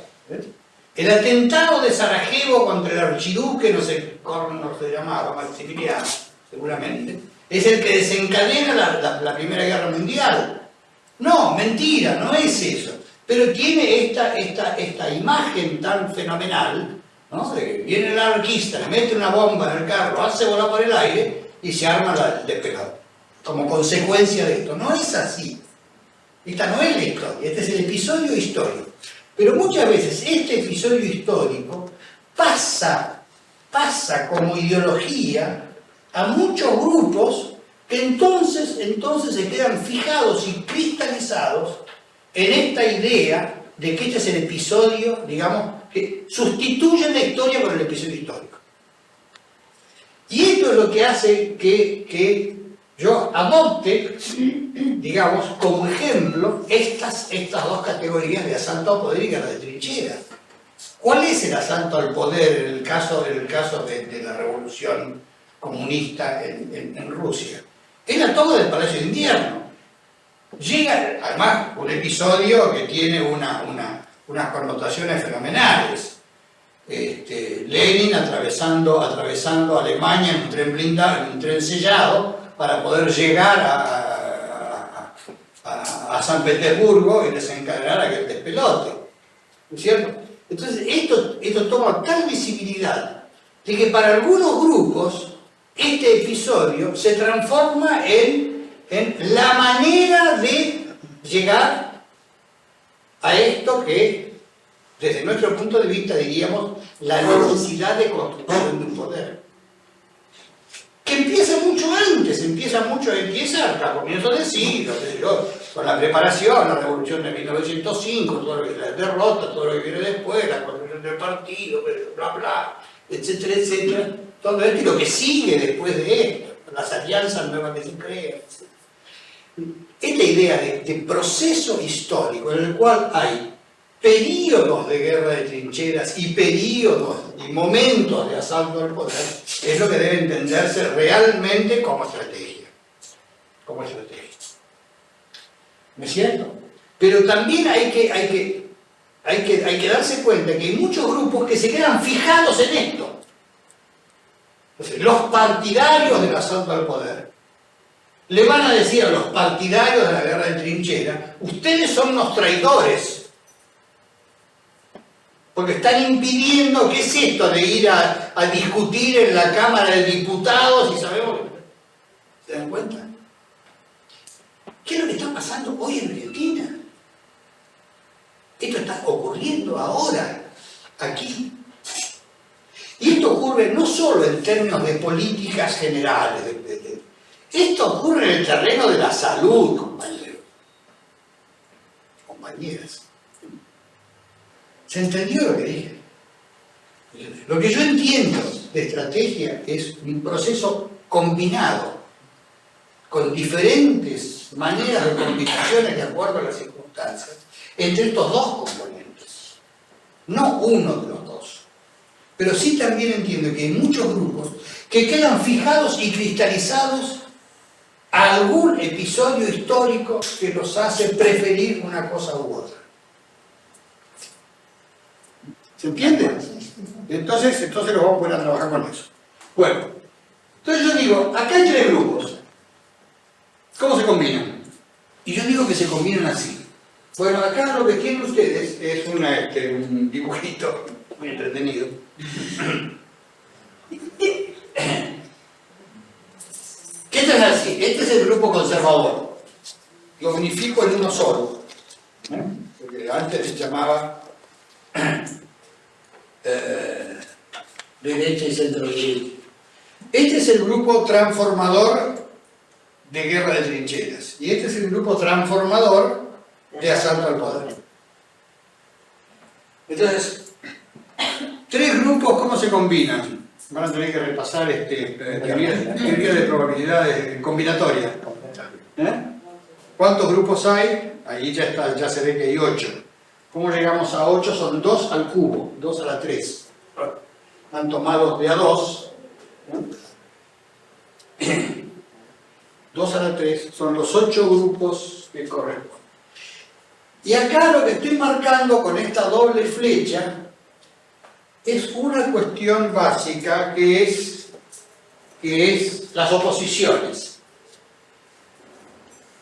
A: El atentado de Sarajevo contra el archiduque, no sé cómo se llamaba, Maximiliano, seguramente, es el que desencadena la Primera Guerra Mundial. No, mentira, no es eso. Pero tiene esta imagen tan fenomenal, ¿no? De que viene el anarquista, le mete una bomba en el carro, hace volar por el aire y se arma el despegado. Como consecuencia de esto. No es así. Esta no es la historia, este es el episodio histórico. Pero muchas veces este episodio histórico pasa como ideología a muchos grupos que entonces se quedan fijados y cristalizados en esta idea de que este es el episodio, digamos, que sustituye la historia por el episodio histórico. Y esto es lo que hace que yo adopte, digamos, como ejemplo estas dos categorías de asalto al poder y guerra de trinchera. ¿Cuál es el asalto al poder en el caso de la revolución comunista en Rusia? Es la toma del Palacio de Invierno. Llega, además, un episodio que tiene unas connotaciones fenomenales. Lenin atravesando Alemania en un tren blindado, en un tren sellado, para poder llegar a San Petersburgo y desencadenar aquel despelote. ¿No es cierto? Entonces, esto toma tal visibilidad de que para algunos grupos este episodio se transforma en la manera de llegar a esto que, desde nuestro punto de vista, diríamos, la necesidad de construcción de un poder. Que empieza mucho antes, empieza a comienzos del siglo, con la preparación, la revolución de 1905, todo lo que, la derrota, todo lo que viene después, la construcción del partido, bla, bla, etcétera, etcétera. Todo esto y lo que sigue después de esto, las alianzas nuevas que se crean, etc. Esta idea de proceso histórico en el cual hay períodos de guerra de trincheras y períodos y momentos de asalto al poder es lo que debe entenderse realmente como estrategia. Como estrategia. ¿No es cierto? Pero también hay que darse cuenta que hay muchos grupos que se quedan fijados en esto. Entonces, los partidarios del asalto al poder le van a decir a los partidarios de la guerra de trinchera: ustedes son unos traidores, porque están impidiendo, ¿qué es esto de ir a discutir en la Cámara de Diputados? Y sabemos, ¿se dan cuenta? ¿Qué es lo que está pasando hoy en Argentina? Esto está ocurriendo ahora, aquí. Y esto ocurre no solo en términos de políticas generales, esto ocurre en el terreno de la salud, compañeros, compañeras. ¿Se entendió lo que dije? Lo que yo entiendo de estrategia es un proceso combinado, con diferentes maneras de combinaciones de acuerdo a las circunstancias, entre estos dos componentes, no uno de los dos. Pero sí también entiendo que hay muchos grupos que quedan fijados y cristalizados a algún episodio histórico que los hace preferir una cosa u otra. ¿Se entiende? Entonces los vamos a poner a trabajar con eso. Bueno, entonces yo digo, acá hay tres grupos. ¿Cómo se combinan? Y yo digo que se combinan así. Bueno, acá lo que tienen ustedes es un dibujito muy entretenido. ¿Qué es así? Este es el grupo conservador. Lo unifico en uno solo. Porque antes se llamaba derecha y centro derecha. Este es el grupo transformador de guerra de trincheras. Y este es el grupo transformador de asalto al poder. Entonces, tres grupos, ¿cómo se combinan? Van a tener que repasar teoría de probabilidades combinatoria. ¿Cuántos grupos hay? Ahí ya se ve que hay 8. ¿Cómo llegamos a 8? Son 2 al cubo, 2 a la 3. Están tomados de a 2. 2 a la 3 son los 8 grupos que corresponden. Y acá lo que estoy marcando con esta doble flecha es una cuestión básica que es las oposiciones.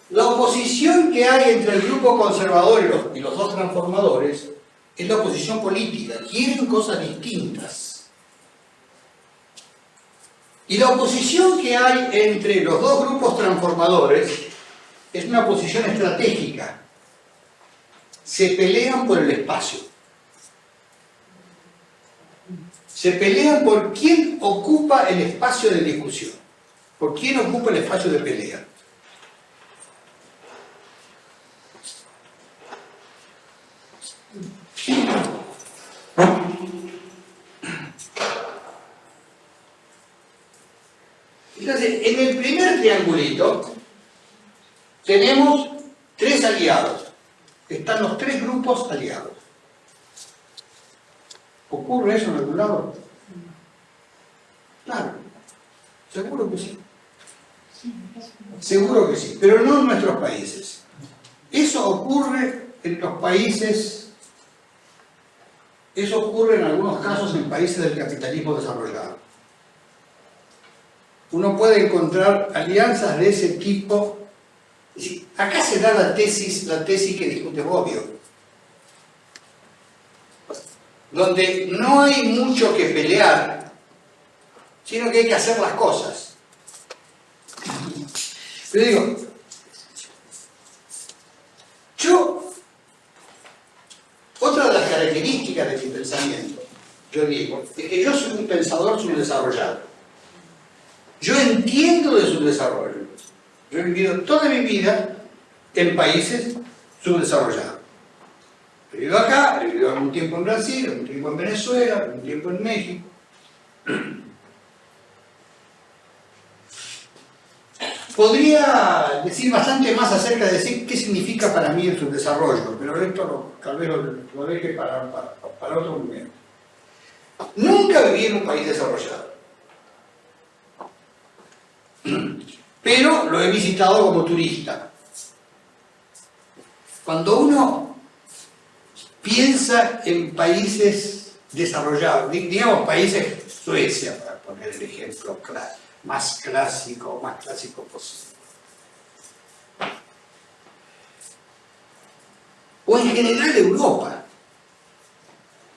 A: La oposición que hay entre el grupo conservador y los dos transformadores es la oposición política. Quieren cosas distintas. Y la oposición que hay entre los dos grupos transformadores es una oposición estratégica. Se pelean por el espacio. Se pelean por quién ocupa el espacio de discusión, por quién ocupa el espacio de pelea. Entonces, en el primer triangulito tenemos 3 aliados. Están los 3 grupos aliados. ¿Ocurre eso en algún lado? Claro, seguro que sí. Seguro que sí, pero no en nuestros países. Eso ocurre en los países, eso ocurre en algunos casos en países del capitalismo desarrollado. Uno puede encontrar alianzas de ese tipo. Acá se da la tesis que discute Bobbio, donde no hay mucho que pelear, sino que hay que hacer las cosas. Pero digo, otra de las características de mi pensamiento, yo digo, es que yo soy un pensador subdesarrollado. Yo entiendo de subdesarrollo. Yo he vivido toda mi vida en países subdesarrollados. He vivido acá, he vivido algún tiempo en Brasil, algún tiempo en Venezuela, algún tiempo en México. Podría decir bastante más acerca de decir qué significa para mí el subdesarrollo, pero esto tal vez lo deje para otro momento. Nunca viví en un país desarrollado, pero lo he visitado como turista. Cuando uno piensa en países desarrollados, digamos países, Suecia, para poner el ejemplo más clásico posible, o en general Europa.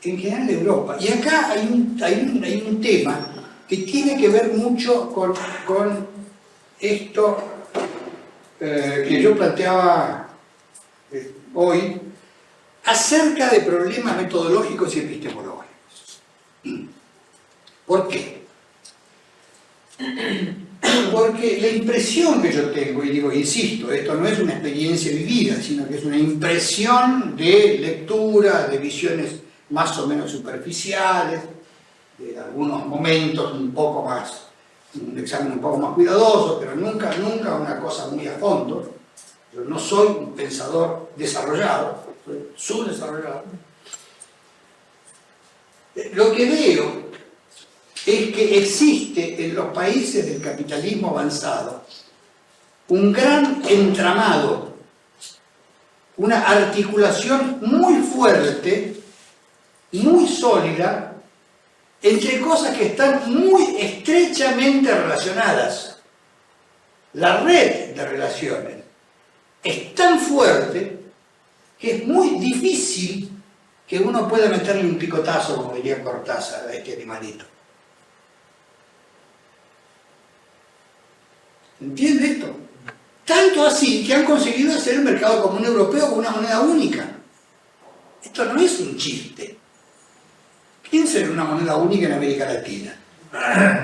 A: Y acá hay un tema que tiene que ver mucho con esto que yo planteaba hoy acerca de problemas metodológicos y epistemológicos. ¿Por qué? Porque la impresión que yo tengo, y digo, insisto, esto no es una experiencia vivida, sino que es una impresión de lectura, de visiones más o menos superficiales, de algunos momentos un examen un poco más cuidadoso, pero nunca una cosa muy a fondo. Yo no soy un pensador desarrollado, soy subdesarrollado. Lo que veo es que existe en los países del capitalismo avanzado un gran entramado, una articulación muy fuerte, muy sólida, entre cosas que están muy estrechamente relacionadas. La red de relaciones es tan fuerte que es muy difícil que uno pueda meterle un picotazo, como diría Cortázar, a este animalito. ¿Entiende esto? Tanto así que han conseguido hacer el mercado común europeo con una moneda única. Esto no es un chiste. Piensen en una moneda única en América Latina.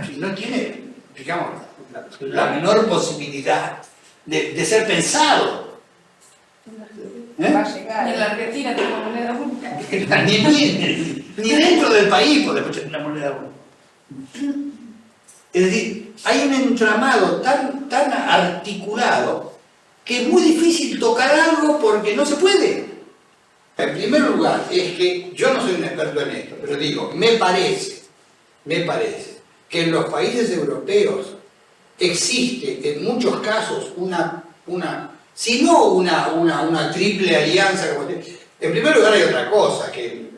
A: Si no tiene, digamos, la menor posibilidad de ser pensado.
B: Va a llegar.
E: Ni en la Argentina tengo moneda única.
A: Ni dentro del país podemos tener una moneda única. Es decir, hay un entramado tan articulado que es muy difícil tocar algo porque no se puede. En primer lugar, es que yo no soy un experto en esto, pero digo, me parece que en los países europeos existe en muchos casos si no una triple alianza. En primer lugar hay otra cosa, que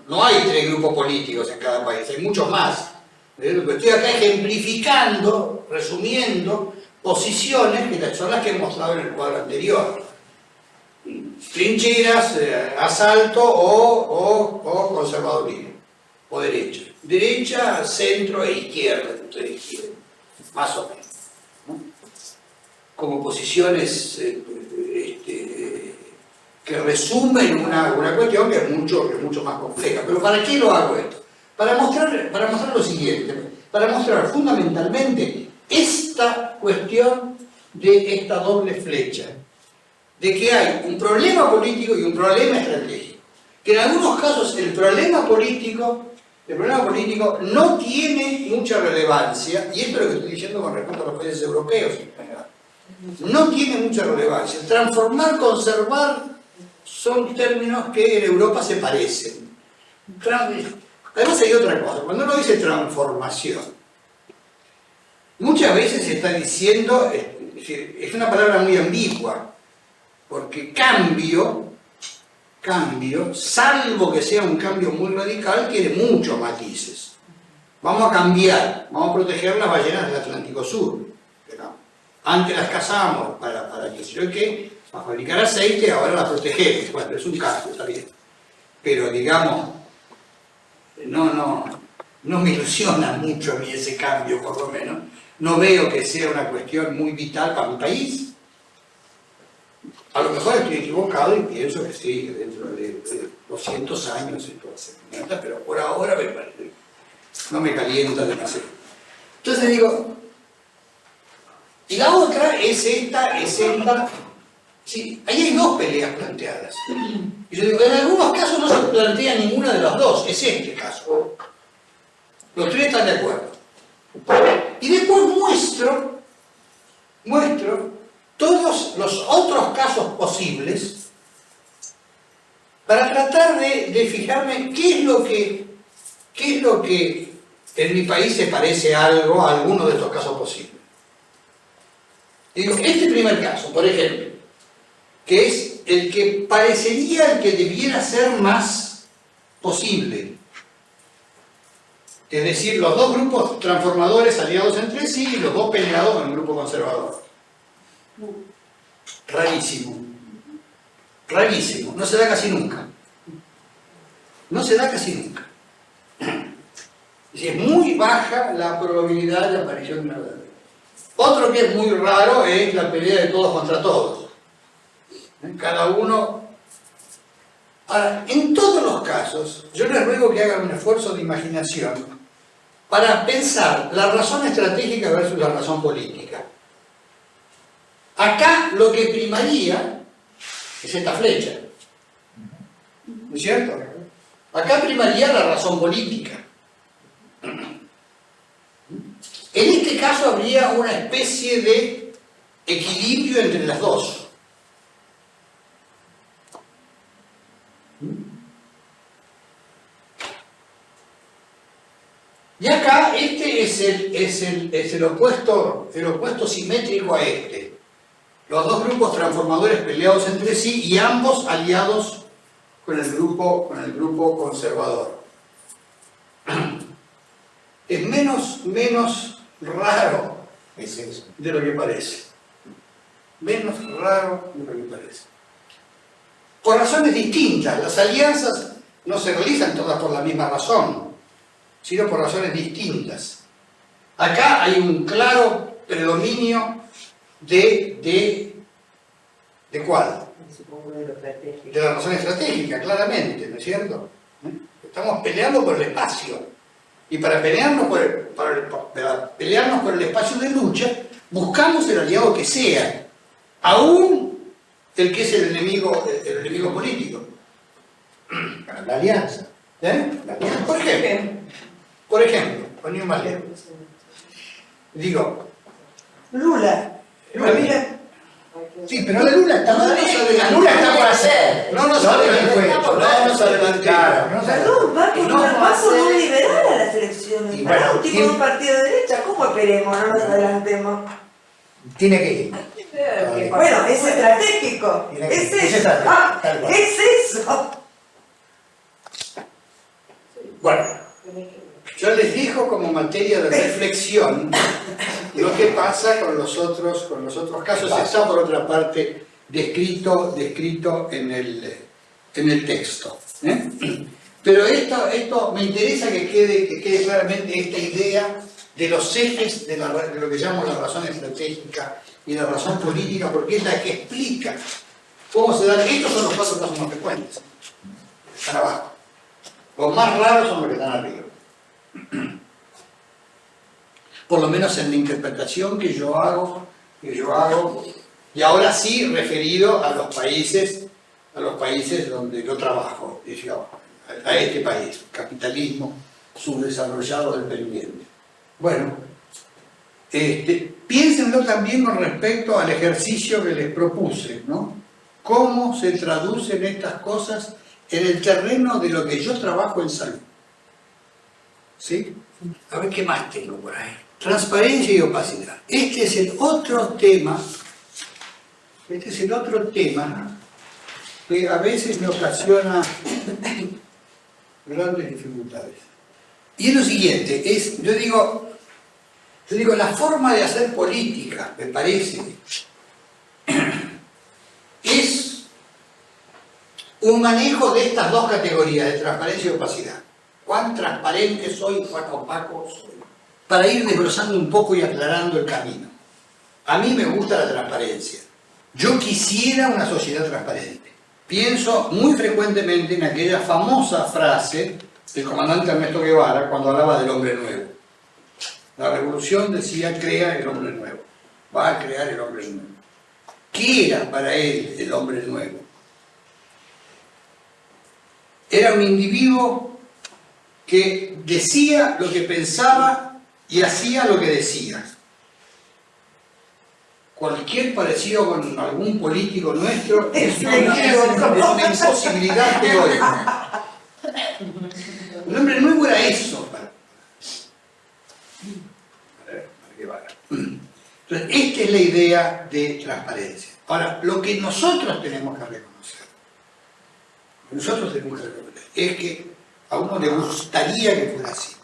A: no hay 3 grupos políticos en cada país, hay muchos más. Estoy acá ejemplificando, resumiendo, posiciones que son las que he mostrado en el cuadro anterior. Trincheras, asalto o conservadurismo, o derecha. Derecha, centro e izquierda, más o menos, ¿no? Como posiciones que resumen una cuestión que es mucho más compleja. Pero ¿para qué lo hago esto? Para mostrar lo siguiente, para mostrar fundamentalmente esta cuestión de esta doble flecha, de que hay un problema político y un problema estratégico. Que en algunos casos el problema político no tiene mucha relevancia, y esto es lo que estoy diciendo con respecto a los países europeos en general. No tiene mucha relevancia. Transformar, conservar son términos que en Europa se parecen. Además hay otra cosa, cuando uno dice transformación, muchas veces se está diciendo, es una palabra muy ambigua, porque cambio, salvo que sea un cambio muy radical, tiene muchos matices. Vamos a cambiar, vamos a proteger las ballenas del Atlántico Sur. Antes las cazamos para que sé yo qué, para fabricar aceite, ahora las protegemos. Bueno, es un cambio, está bien. Pero digamos, no me ilusiona mucho a mí ese cambio, por lo menos. No veo que sea una cuestión muy vital para mi país. A lo mejor estoy equivocado y pienso que sí, que dentro de 200 años esto va a ser mierda, pero por ahora me parece, no me calienta demasiado. Entonces digo, y la otra es esta, sí, ahí hay dos peleas planteadas. Y yo digo, en algunos casos no se plantea ninguna de las dos, es este caso. Los tres están de acuerdo. Y después muestro todos los otros casos posibles para tratar de fijarme qué es lo que en mi país se parece a algo, a alguno de estos casos posibles. Y digo, este primer caso, por ejemplo, que es el que parecería el que debiera ser más posible. Es decir, los dos grupos transformadores aliados entre sí y los dos peleados en el grupo conservador. Rarísimo. Rarísimo. No se da casi nunca. No se da casi nunca. Es muy baja la probabilidad de aparición de una verdad. Otro que es muy raro es la pelea de todos contra todos. Cada uno... Ahora, en todos los casos, yo les ruego que hagan un esfuerzo de imaginación para pensar la razón estratégica versus la razón política. Acá lo que primaría es esta flecha. ¿No es cierto? Acá primaría la razón política. En este caso habría una especie de equilibrio entre las dos. Y acá este es el opuesto simétrico a este. Los dos grupos transformadores peleados entre sí y ambos aliados con el grupo conservador. Es menos raro de lo que parece. Menos raro de lo que parece. Por razones distintas. Las alianzas no se realizan todas por la misma razón, sino por razones distintas. Acá hay un claro predominio ¿de cuál? De la razón estratégica, claramente, ¿no es cierto? Estamos peleando por el espacio. Y para pelearnos por el espacio de lucha, buscamos el aliado que sea, aún el que es el enemigo político.
D: La alianza.
A: ¿Eh?
D: La alianza.
A: Por ejemplo, con un más lejos. Digo,
C: Lula.
A: Lula.
D: Sí, pero la Lula está
A: La
D: Lula está por hacer.
A: No nos adelantemos.
C: Perdón, va con un liberal a las elecciones.
D: Y bueno,
C: Un tipo de un partido de derecha, ¿cómo esperemos? No nos adelantemos.
D: Tiene que ir.
C: Bueno, es estratégico. Es eso. Es eso.
A: Bueno, yo les digo como materia de reflexión lo que pasa con los otros casos. Está por otra parte descrito en el texto. Pero esto me interesa que quede claramente esta idea de los ejes de lo que llamamos la razón estratégica y la razón política, porque es la que explica cómo se dan. Estos son los cuatro casos más frecuentes. Están abajo. Los más raros son los que están arriba. Por lo menos en la interpretación que yo hago, y ahora sí referido a los países donde yo trabajo, a este país, capitalismo subdesarrollado dependiente. Bueno, piénsenlo también con respecto al ejercicio que les propuse, ¿no? ¿Cómo se traducen estas cosas en el terreno de lo que yo trabajo en salud? ¿Sí? A ver qué más tengo por ahí. Transparencia y opacidad. Este es el otro tema que a veces me ocasiona grandes dificultades. Y es lo siguiente, yo digo, la forma de hacer política, me parece, es un manejo de estas dos categorías, de transparencia y opacidad. cuán transparente soy, cuán opaco soy. Para ir desglosando un poco y aclarando el camino. A mí me gusta la transparencia. Yo quisiera una sociedad transparente. Pienso muy frecuentemente en aquella famosa frase del comandante Ernesto Guevara cuando hablaba del hombre nuevo. La revolución decía, crea el hombre nuevo. Va a crear el hombre nuevo. ¿Qué era para él el hombre nuevo? Era un individuo que decía lo que pensaba y hacía lo que decía. Cualquier parecido con algún político nuestro es una imposibilidad teórica. El hombre nuevo era eso. Entonces, esta es la idea de transparencia. Ahora, lo que nosotros tenemos que reconocer, es que a uno le gustaría que fuera así.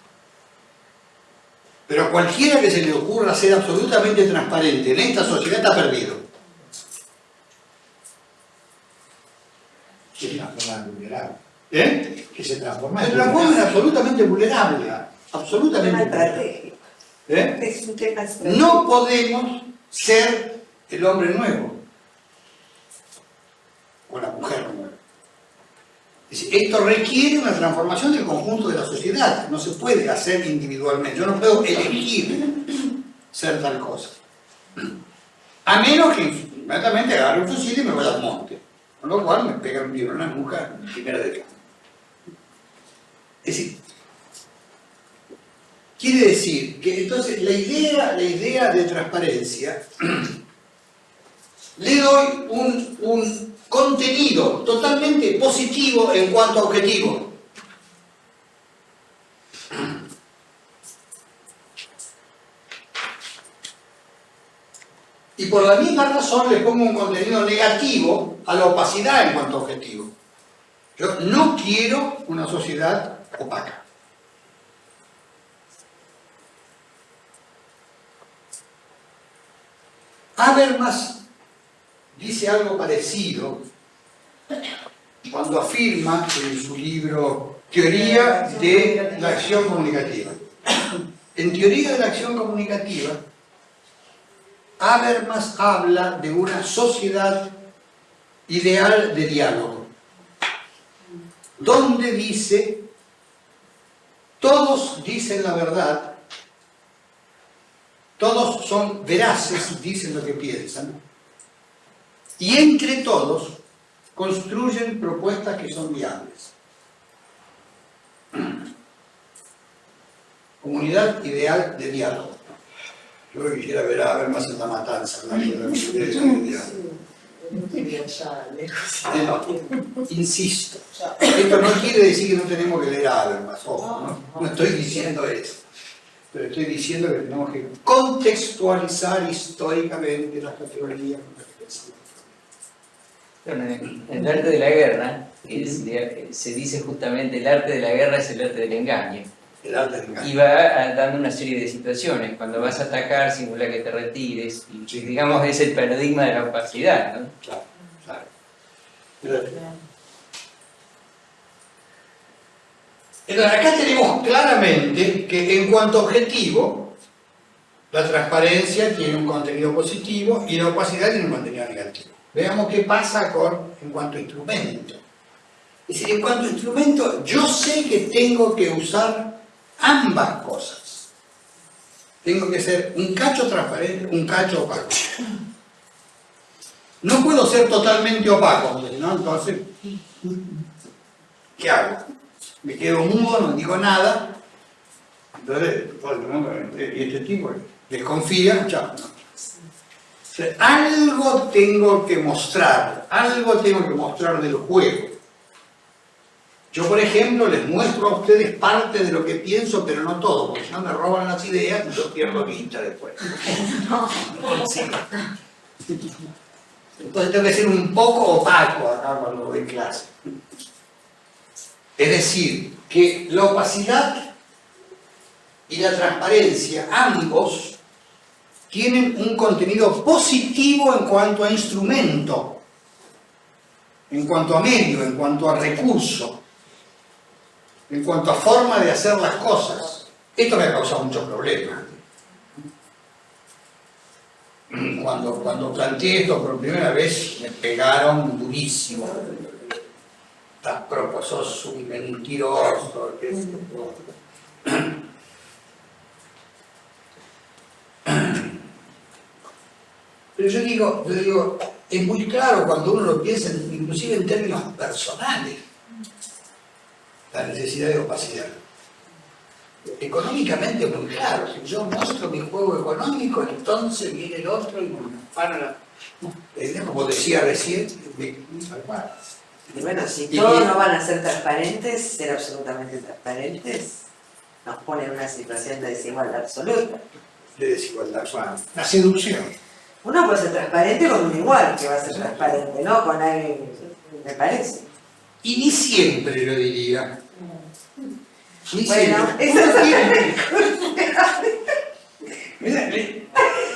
A: Pero cualquiera que se le ocurra ser absolutamente transparente en esta sociedad está perdido.
D: Que se transforma en vulnerable.
A: Que
D: se transforma
A: se transforma en absolutamente vulnerable. Absolutamente
C: estratégico. Es un tema estratégico.
A: No podemos ser el hombre nuevo o la mujer nueva. Esto requiere una transformación del conjunto de la sociedad. No se puede hacer individualmente. Yo no puedo elegir ser tal cosa. A menos que inmediatamente agarre un fusil y me vaya al monte. Con lo cual me pega un tiro en la nuca en primera de cambio. Es decir, quiere decir que entonces la idea de transparencia le doy un contenido totalmente positivo en cuanto a objetivo. Y por la misma razón le pongo un contenido negativo a la opacidad en cuanto a objetivo. Yo no quiero una sociedad opaca. Habermas dice algo parecido cuando afirma en su libro Teoría de la Acción Comunicativa. En Teoría de la Acción Comunicativa, Habermas habla de una sociedad ideal de diálogo, donde dice, todos dicen la verdad, todos son veraces, dicen lo que piensan, y entre todos construyen propuestas que son viables. Comunidad ideal de diálogo. Yo quisiera ver a Habermas en La Matanza, hablando de la comunidad de diálogo. Insisto, esto no quiere decir que no tenemos que leer a Habermas, ojo, no estoy diciendo eso. Pero estoy diciendo que tenemos que contextualizar históricamente las categorías con las que pensamos.
F: En el arte de la guerra se dice justamente el arte de la guerra es el arte del engaño.
A: El arte del engaño.
F: Y va dando una serie de situaciones. Cuando vas a atacar, simula que te retires. Y,
A: Sí.
F: digamos, es el paradigma de la opacidad, ¿no?
A: Claro, claro. Entonces, acá tenemos claramente que en cuanto a objetivo, la transparencia tiene un contenido positivo y la opacidad tiene un contenido negativo. Veamos qué pasa en cuanto a instrumento. Es decir, en cuanto a instrumento, yo sé que tengo que usar ambas cosas. Tengo que ser un cacho transparente, un cacho opaco. No puedo ser totalmente opaco, porque si no, entonces, ¿qué hago? Me quedo mudo, no digo nada. Entonces, todo el mundo, y este tipo desconfía, chao. O sea, algo tengo que mostrar del juego. Yo, por ejemplo, les muestro a ustedes parte de lo que pienso, pero no todo, porque si no me roban las ideas y yo pierdo vista después. Sí. Entonces tengo que ser un poco opaco acá cuando doy clase. Es decir, que la opacidad y la transparencia, ambos, tienen un contenido positivo en cuanto a instrumento, en cuanto a medio, en cuanto a recurso. en cuanto a forma de hacer las cosas. Esto me ha causado muchos problemas. Cuando planteé esto por primera vez, me pegaron durísimo. Tampoco sos un mentiroso. Pero yo digo, es muy claro cuando uno lo piensa, inclusive en términos personales, la necesidad de opacidad. Económicamente es muy claro, si yo muestro mi juego económico, entonces viene el otro y me para la... Como decía recién,
C: Y bueno, si todos no van a ser transparentes, ser absolutamente transparentes, nos pone en una situación de desigualdad absoluta.
A: de desigualdad, la seducción.
C: Uno puede ser transparente con un igual que va a ser transparente, ¿no? Con alguien, me parece.
A: Y ni siempre lo diría. Ni
C: Bueno,
A: siempre.
C: eso
A: Mirá,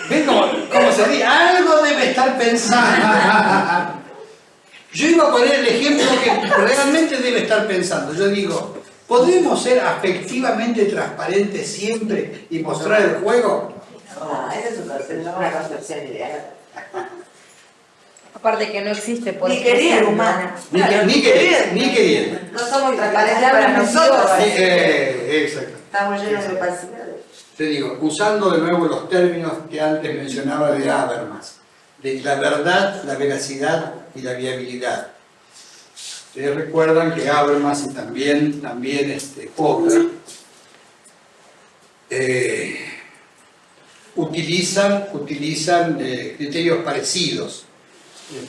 A: ¿ven cómo se ríe? Algo debe estar pensando. Yo iba a poner el ejemplo que realmente debe estar pensando. Yo digo, ¿podemos ser afectivamente transparentes siempre y mostrar el juego?
C: No, esa es una concepción ideal.
B: Aparte que no existe por
C: Ni queriendo.
B: ser humana.
A: Ni queriendo.
C: No somos transparentes para nosotros.
A: Exacto.
C: Estamos llenos de opacidades.
A: Te digo, usando de nuevo los términos que antes mencionaba de Habermas, de la verdad, la veracidad y la viabilidad. Ustedes recuerdan que Habermas y también Popper utilizan criterios parecidos.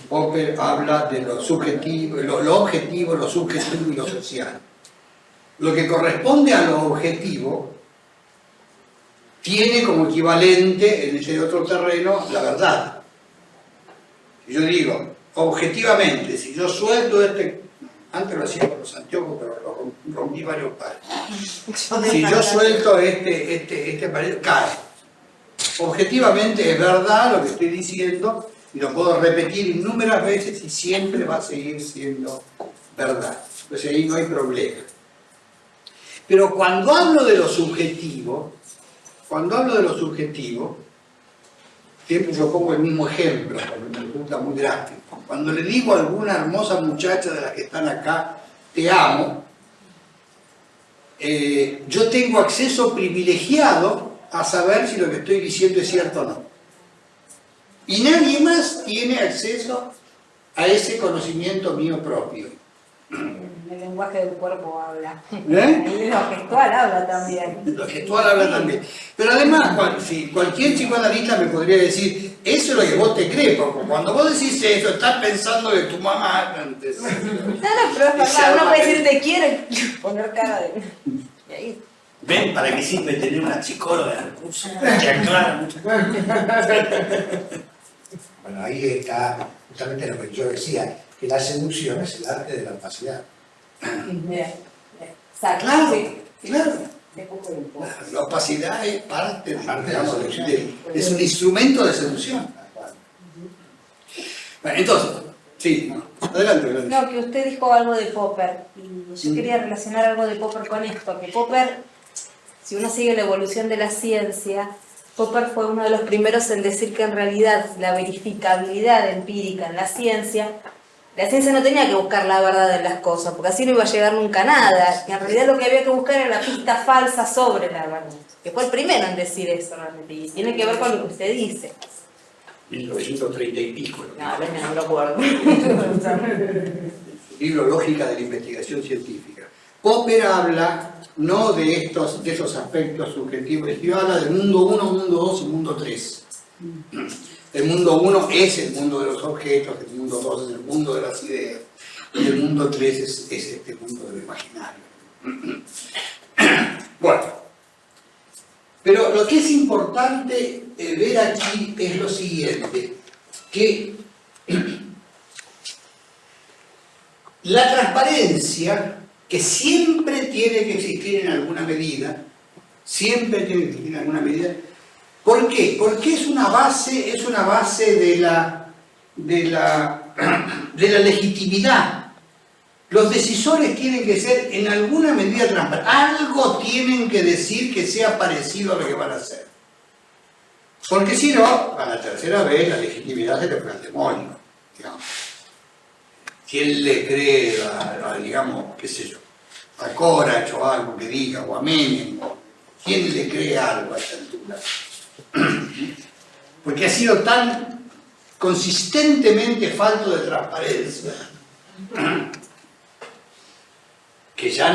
A: Popper habla de lo subjetivo, lo objetivo, lo subjetivo y lo social. Lo que corresponde a lo objetivo tiene como equivalente en ese otro terreno la verdad. Si yo digo, objetivamente, si yo suelto antes lo hacía con los anteojos, pero lo rompí varios pares. Si yo suelto este pared, cae. Objetivamente es verdad lo que estoy diciendo y lo puedo repetir innumerables veces y siempre va a seguir siendo verdad. Entonces ahí no hay problema. Pero cuando hablo de lo subjetivo, siempre yo pongo el mismo ejemplo, porque me resulta muy drástico. Cuando le digo a alguna hermosa muchacha de las que están acá, te amo, yo tengo acceso privilegiado a saber si lo que estoy diciendo es cierto o no. Y nadie más tiene acceso a ese conocimiento mío propio.
B: El lenguaje del cuerpo habla.
A: ¿Eh?
B: Y lo gestual habla también.
A: Lo gestual habla también. Pero además, si cualquier psicoanalista me podría decir, eso es lo que vos te crees, porque cuando vos decís eso, estás pensando de tu mamá antes.
B: No, pero es verdad, uno puede decir te quiero y poner cara de... Y ahí.
A: Ven para que sirve tener una psicóloga en el curso, que aclara muchas cosas.
D: Bueno, ahí está justamente lo que yo decía, que la seducción es el arte de la opacidad.
B: Bien. Exacto.
A: Claro,
B: Sí.
A: claro.
B: De poco en poco.
A: La opacidad es parte
D: Parte de la seducción.
A: es un instrumento de seducción. Bueno, entonces, sí, adelante.
B: No, que usted dijo algo de Popper y yo quería relacionar algo de Popper con esto, que Popper, si uno sigue la evolución de la ciencia, Popper fue uno de los primeros en decir que en realidad la verificabilidad empírica en la ciencia no tenía que buscar la verdad de las cosas, porque así no iba a llegar nunca a nada, que en realidad lo que había que buscar era la pista falsa sobre la verdad, que fue el primero en decir eso realmente, y tiene que ver con lo que usted dice.
A: 1930 y pico.
B: No lo acuerdo.
A: Libro Lógica de la Investigación Científica. Popper habla no de esos aspectos subjetivos, sino habla del mundo 1, mundo 2 y mundo 3. El mundo 1 es el mundo de los objetos, el mundo 2 es el mundo de las ideas, y el mundo 3 es este mundo del imaginario. Bueno, pero lo que es importante ver aquí es lo siguiente, que la transparencia, que siempre tiene que existir en alguna medida, ¿por qué? Porque es una base de la legitimidad. Los decisores tienen que ser en alguna medida transparentes. Algo tienen que decir que sea parecido a lo que van a hacer. Porque si no, a la tercera vez la legitimidad se le fue al demonio, digamos. ¿Quién le cree digamos, qué sé yo, a Corach o algo que diga, o a Menem? ¿Quién le cree algo a esta altura? Porque ha sido tan consistentemente falto de transparencia que ya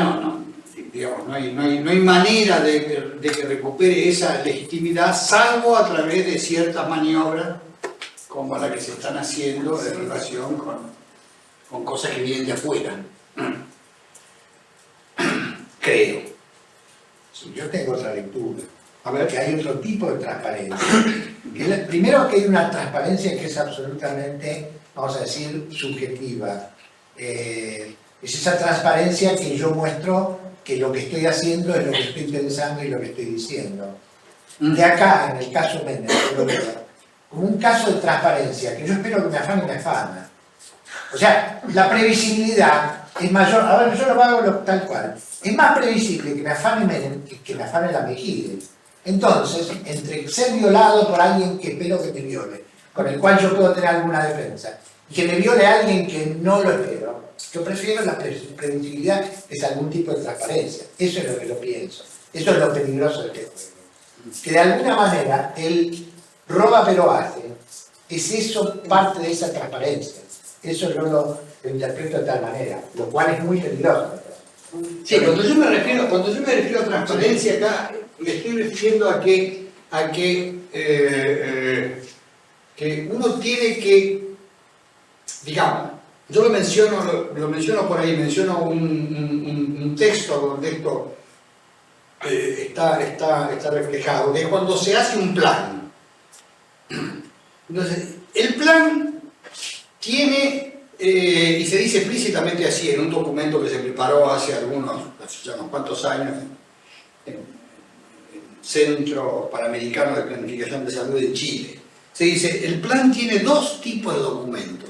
A: digamos, no hay manera de que recupere esa legitimidad, salvo a través de ciertas maniobras como la que se están haciendo en relación con cosas que vienen de afuera. Creo.
D: Sí, yo tengo otra lectura.
A: A ver.
D: Que hay otro tipo de transparencia. Primero que hay una transparencia que es absolutamente, vamos a decir, subjetiva. Es esa transparencia que yo muestro que lo que estoy haciendo es lo que estoy pensando y lo que estoy diciendo. De acá, en el caso Menem, yo lo veo como un caso de transparencia que yo espero que me afane y me afana. O sea, la previsibilidad es mayor. A ver, yo lo hago tal cual. Es más previsible que me afane Menem que me afane la Mejide. Entonces, entre ser violado por alguien que espero que me viole, con el cual yo puedo tener alguna defensa, y que me viole a alguien que no lo espero, yo prefiero la previsibilidad, es algún tipo de transparencia. Eso es lo que yo pienso. Eso es lo peligroso de este juego. Que de alguna manera él roba pero hace. Es eso parte de esa transparencia. Eso yo lo interpreto de tal manera, lo cual es muy peligroso.
A: Sí, cuando yo me refiero a transparencia acá, me estoy refiriendo a que uno tiene que, digamos, yo lo menciono por ahí, menciono un texto donde esto está reflejado, que es cuando se hace un plan. Entonces, el plan tiene, y se dice explícitamente así en un documento que se preparó hace unos cuantos años, en Centro Panamericano de Planificación de Salud de Chile, se dice, el plan tiene dos tipos de documentos.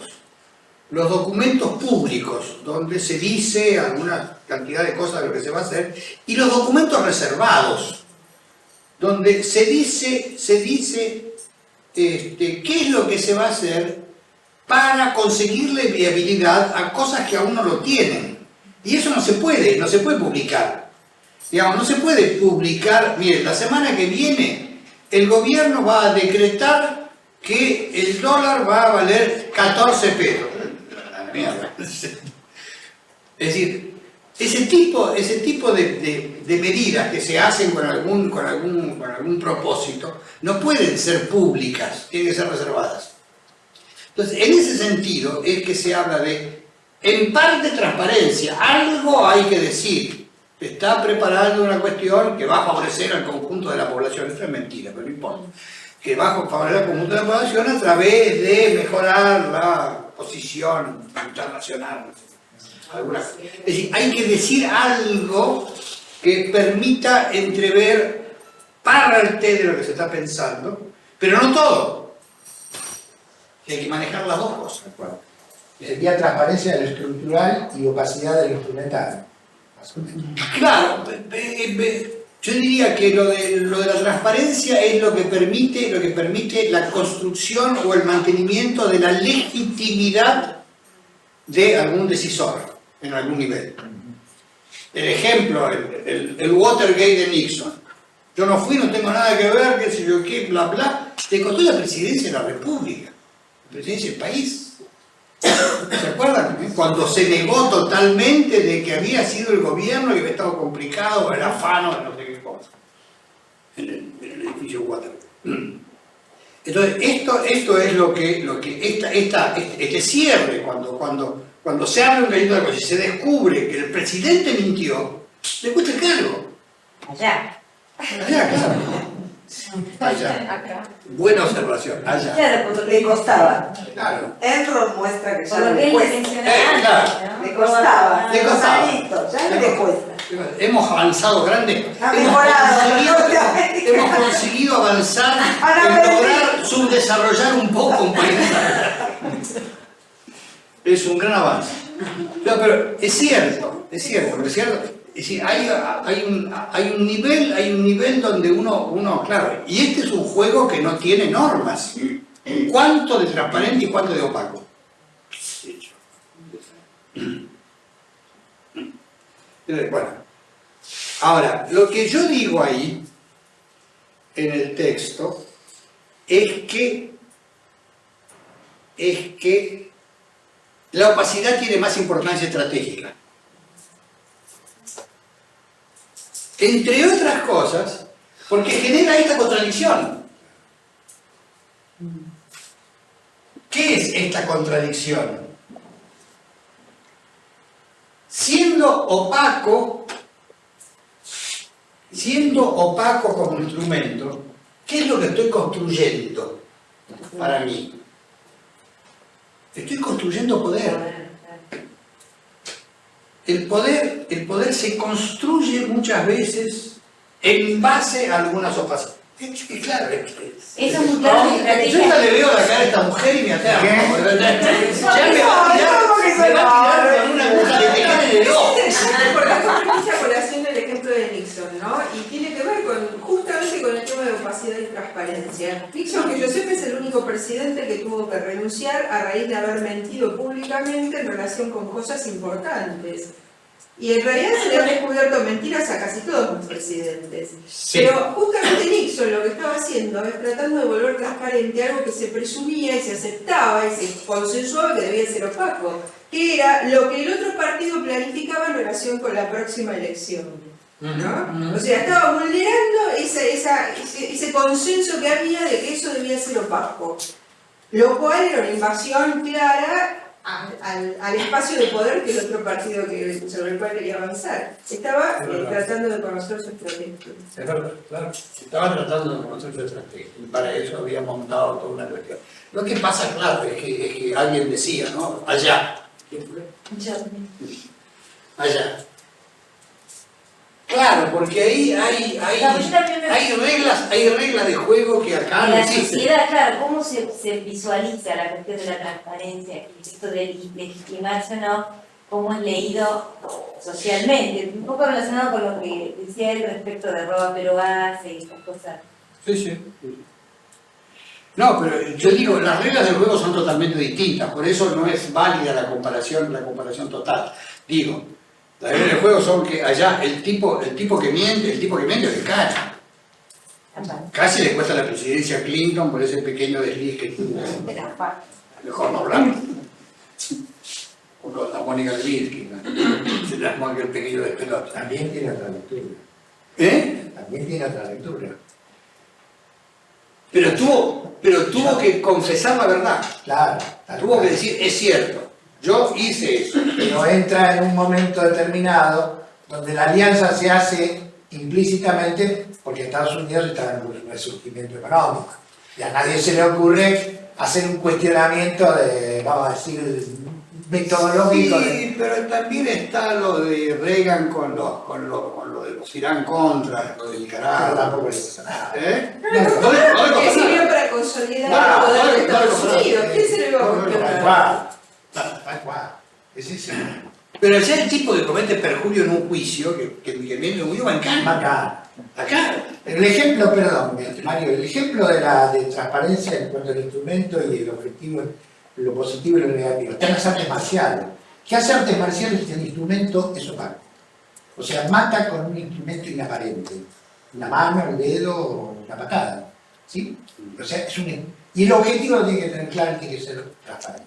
A: Los documentos públicos, donde se dice alguna cantidad de cosas de lo que se va a hacer, y los documentos reservados, donde se dice qué es lo que se va a hacer para conseguirle viabilidad a cosas que aún no lo tienen. Y eso no se puede publicar. Digamos, no se puede publicar, miren, la semana que viene el gobierno va a decretar que el dólar va a valer 14 pesos. Mierda. Es decir, ese tipo de medidas que se hacen con algún propósito no pueden ser públicas, tienen que ser reservadas. Entonces, en ese sentido es que se habla de, en parte, transparencia. Algo hay que decir. Se está preparando una cuestión que va a favorecer al conjunto de la población. Eso es mentira, pero no importa. Que va a favorecer al conjunto de la población a través de mejorar la posición internacional. Es decir, hay que decir algo que permita entrever parte de lo que se está pensando, pero no todo. Hay que manejar las dos cosas.
D: Sería transparencia de lo estructural y opacidad de lo instrumental.
A: Claro, yo diría que lo de la transparencia es lo que permite la construcción o el mantenimiento de la legitimidad de algún decisor en algún nivel. El ejemplo, el Watergate de Nixon. Yo no fui, no tengo nada que ver, qué sé yo qué, bla, bla. Le costó la presidencia de la República, la presidencia del país. ¿Se acuerdan? Cuando se negó totalmente de que había sido el gobierno que había estado complicado, el afano de no sé qué cosa, en el edificio Watergate. Entonces, esto es lo que este cierre, cuando se abre un delito de cosa y se descubre que el presidente mintió, le cuesta el cargo.
C: Allá.
A: Allá, claro. Allá.
B: Acá.
A: Buena observación, allá.
C: Claro, porque le costaba.
A: Claro.
C: Enron muestra que
B: Por
C: ya
B: lo
C: no
B: que
C: le
B: él
C: cuesta.
B: mencionaba
A: claro.
B: antes, ¿no?
C: Le costaba.
A: Le costaba.
C: Rosadito, ya no le cuesta.
A: Hemos avanzado grande.
C: Ha mejorado,
A: Hemos conseguido avanzar en lograr subdesarrollar un poco un país. Es un gran avance. No, pero es cierto, es cierto. Es decir, hay un nivel donde uno, claro, y este es un juego que no tiene normas. ¿Cuánto de transparente y cuánto de opaco? Bueno, ahora, lo que yo digo ahí, en el texto, es que la opacidad tiene más importancia estratégica. Entre otras cosas, porque genera esta contradicción. ¿Qué es esta contradicción? Siendo opaco como instrumento, ¿qué es lo que estoy construyendo para mí? Estoy construyendo poder. El poder se construye muchas veces en base a algunas opacidades. Claro,
B: Eso es muy claro en
A: yo
B: estrategia.
A: ya le veo la cara a esta mujer y me aterro. Ya me va a tirar con una aguja de tejer en el ojo.
C: Porque esto premisa a colación del ejemplo de Nixon, ¿no? Y tiene que ver justamente con el tema de opacidad y transparencia. Nixon, que yo sepa, es el único presidente que tuvo que renunciar a raíz de haber mentido públicamente en relación con cosas importantes. Y en realidad se le han descubierto mentiras a casi todos los presidentes.
A: Sí.
C: Pero justamente Nixon lo que estaba haciendo es tratando de volver transparente algo que se presumía y se aceptaba y se consensuaba que debía ser opaco, que era lo que el otro partido planificaba en relación con la próxima elección, ¿no? O sea, estaba vulnerando ese consenso que había de que eso debía ser opaco, lo cual era una invasión clara al espacio de poder que el otro partido sobre el cual quería avanzar. Estaba tratando de conocer su estrategia.
A: Es verdad, claro. Estaba tratando de conocer su estrategia. Y para eso había montado toda una cuestión. Lo que pasa, claro, es que alguien decía, ¿no? Allá. Allá. Claro, porque ahí hay reglas de juego que acá
G: En
A: no
G: la
A: existen.
G: sociedad, claro, ¿cómo se visualiza la cuestión de la transparencia? Esto de legitimarse o no, ¿cómo es leído socialmente? Un poco relacionado con lo que decía él respecto de Roba pero hace y esas cosas.
A: Sí. No, pero yo digo, las reglas del juego son totalmente distintas, por eso no es válida la comparación total. Digo, las reglas del juego son que allá el tipo que miente le cacha. Casi le cuesta la presidencia a Clinton por ese pequeño desliz que tuvo. Mejor no hablar. O con la Mónica Lewinsky, ¿no? Se las monga el pequeño despelote.
D: También tiene otra lectura. También tiene otra lectura.
A: Pero tuvo que confesar la verdad.
D: Claro.
A: Tuvo que decir, es cierto, yo hice eso.
D: Pero entra en un momento determinado donde la alianza se hace implícitamente porque Estados Unidos está en un resurgimiento económico. Y a nadie se le ocurre hacer un cuestionamiento de, vamos a decir, metodológico.
A: Sí, pero también está lo de Reagan con lo de los Irán contra, lo de Nicaragua.
D: Tampoco le pasa nada.
C: Que sirvió para consolidar el poder de Estados Unidos. ¿Quién se le va a cuestionar?
D: Tal cual. Es ese.
A: Pero ya el tipo que comete perjurio en un juicio, que viene en un juicio bancano. Acá.
D: El ejemplo, perdón, Mario, el ejemplo de transparencia en cuanto al instrumento y el objetivo, lo positivo y lo negativo, está en las artes marciales. ¿Qué hace artes marciales si el instrumento es opaco? O sea, mata con un instrumento inaparente. Una mano, el dedo, una patada. ¿Sí? O sea, y el objetivo lo tiene que tener claro y tiene que ser transparente.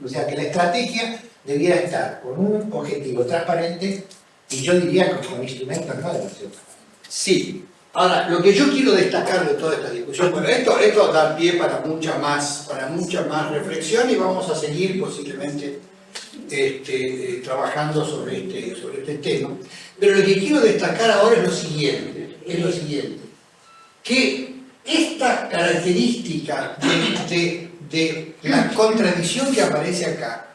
D: O sea, que la estrategia debiera estar con un objetivo transparente y yo diría que con instrumentos no debe ser transparente.
A: Sí. Ahora, lo que yo quiero destacar de toda esta discusión, bueno, esto da pie para mucha más reflexión y vamos a seguir posiblemente trabajando sobre este tema. Pero lo que quiero destacar ahora es lo siguiente, que esta característica de la contradicción que aparece acá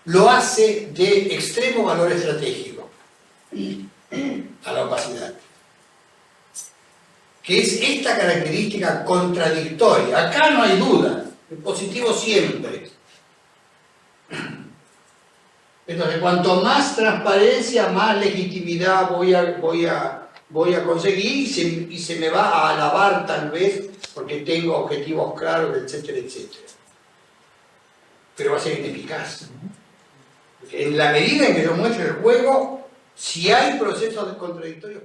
A: lo hace de extremo valor estratégico a la opacidad, que es esta característica contradictoria. Acá no hay duda, el positivo siempre. Entonces, cuanto más transparencia, más legitimidad voy a conseguir y se me va a alabar tal vez porque tengo objetivos claros, etcétera, etcétera. Pero va a ser ineficaz. En la medida en que yo muestre el juego, si hay procesos contradictorios,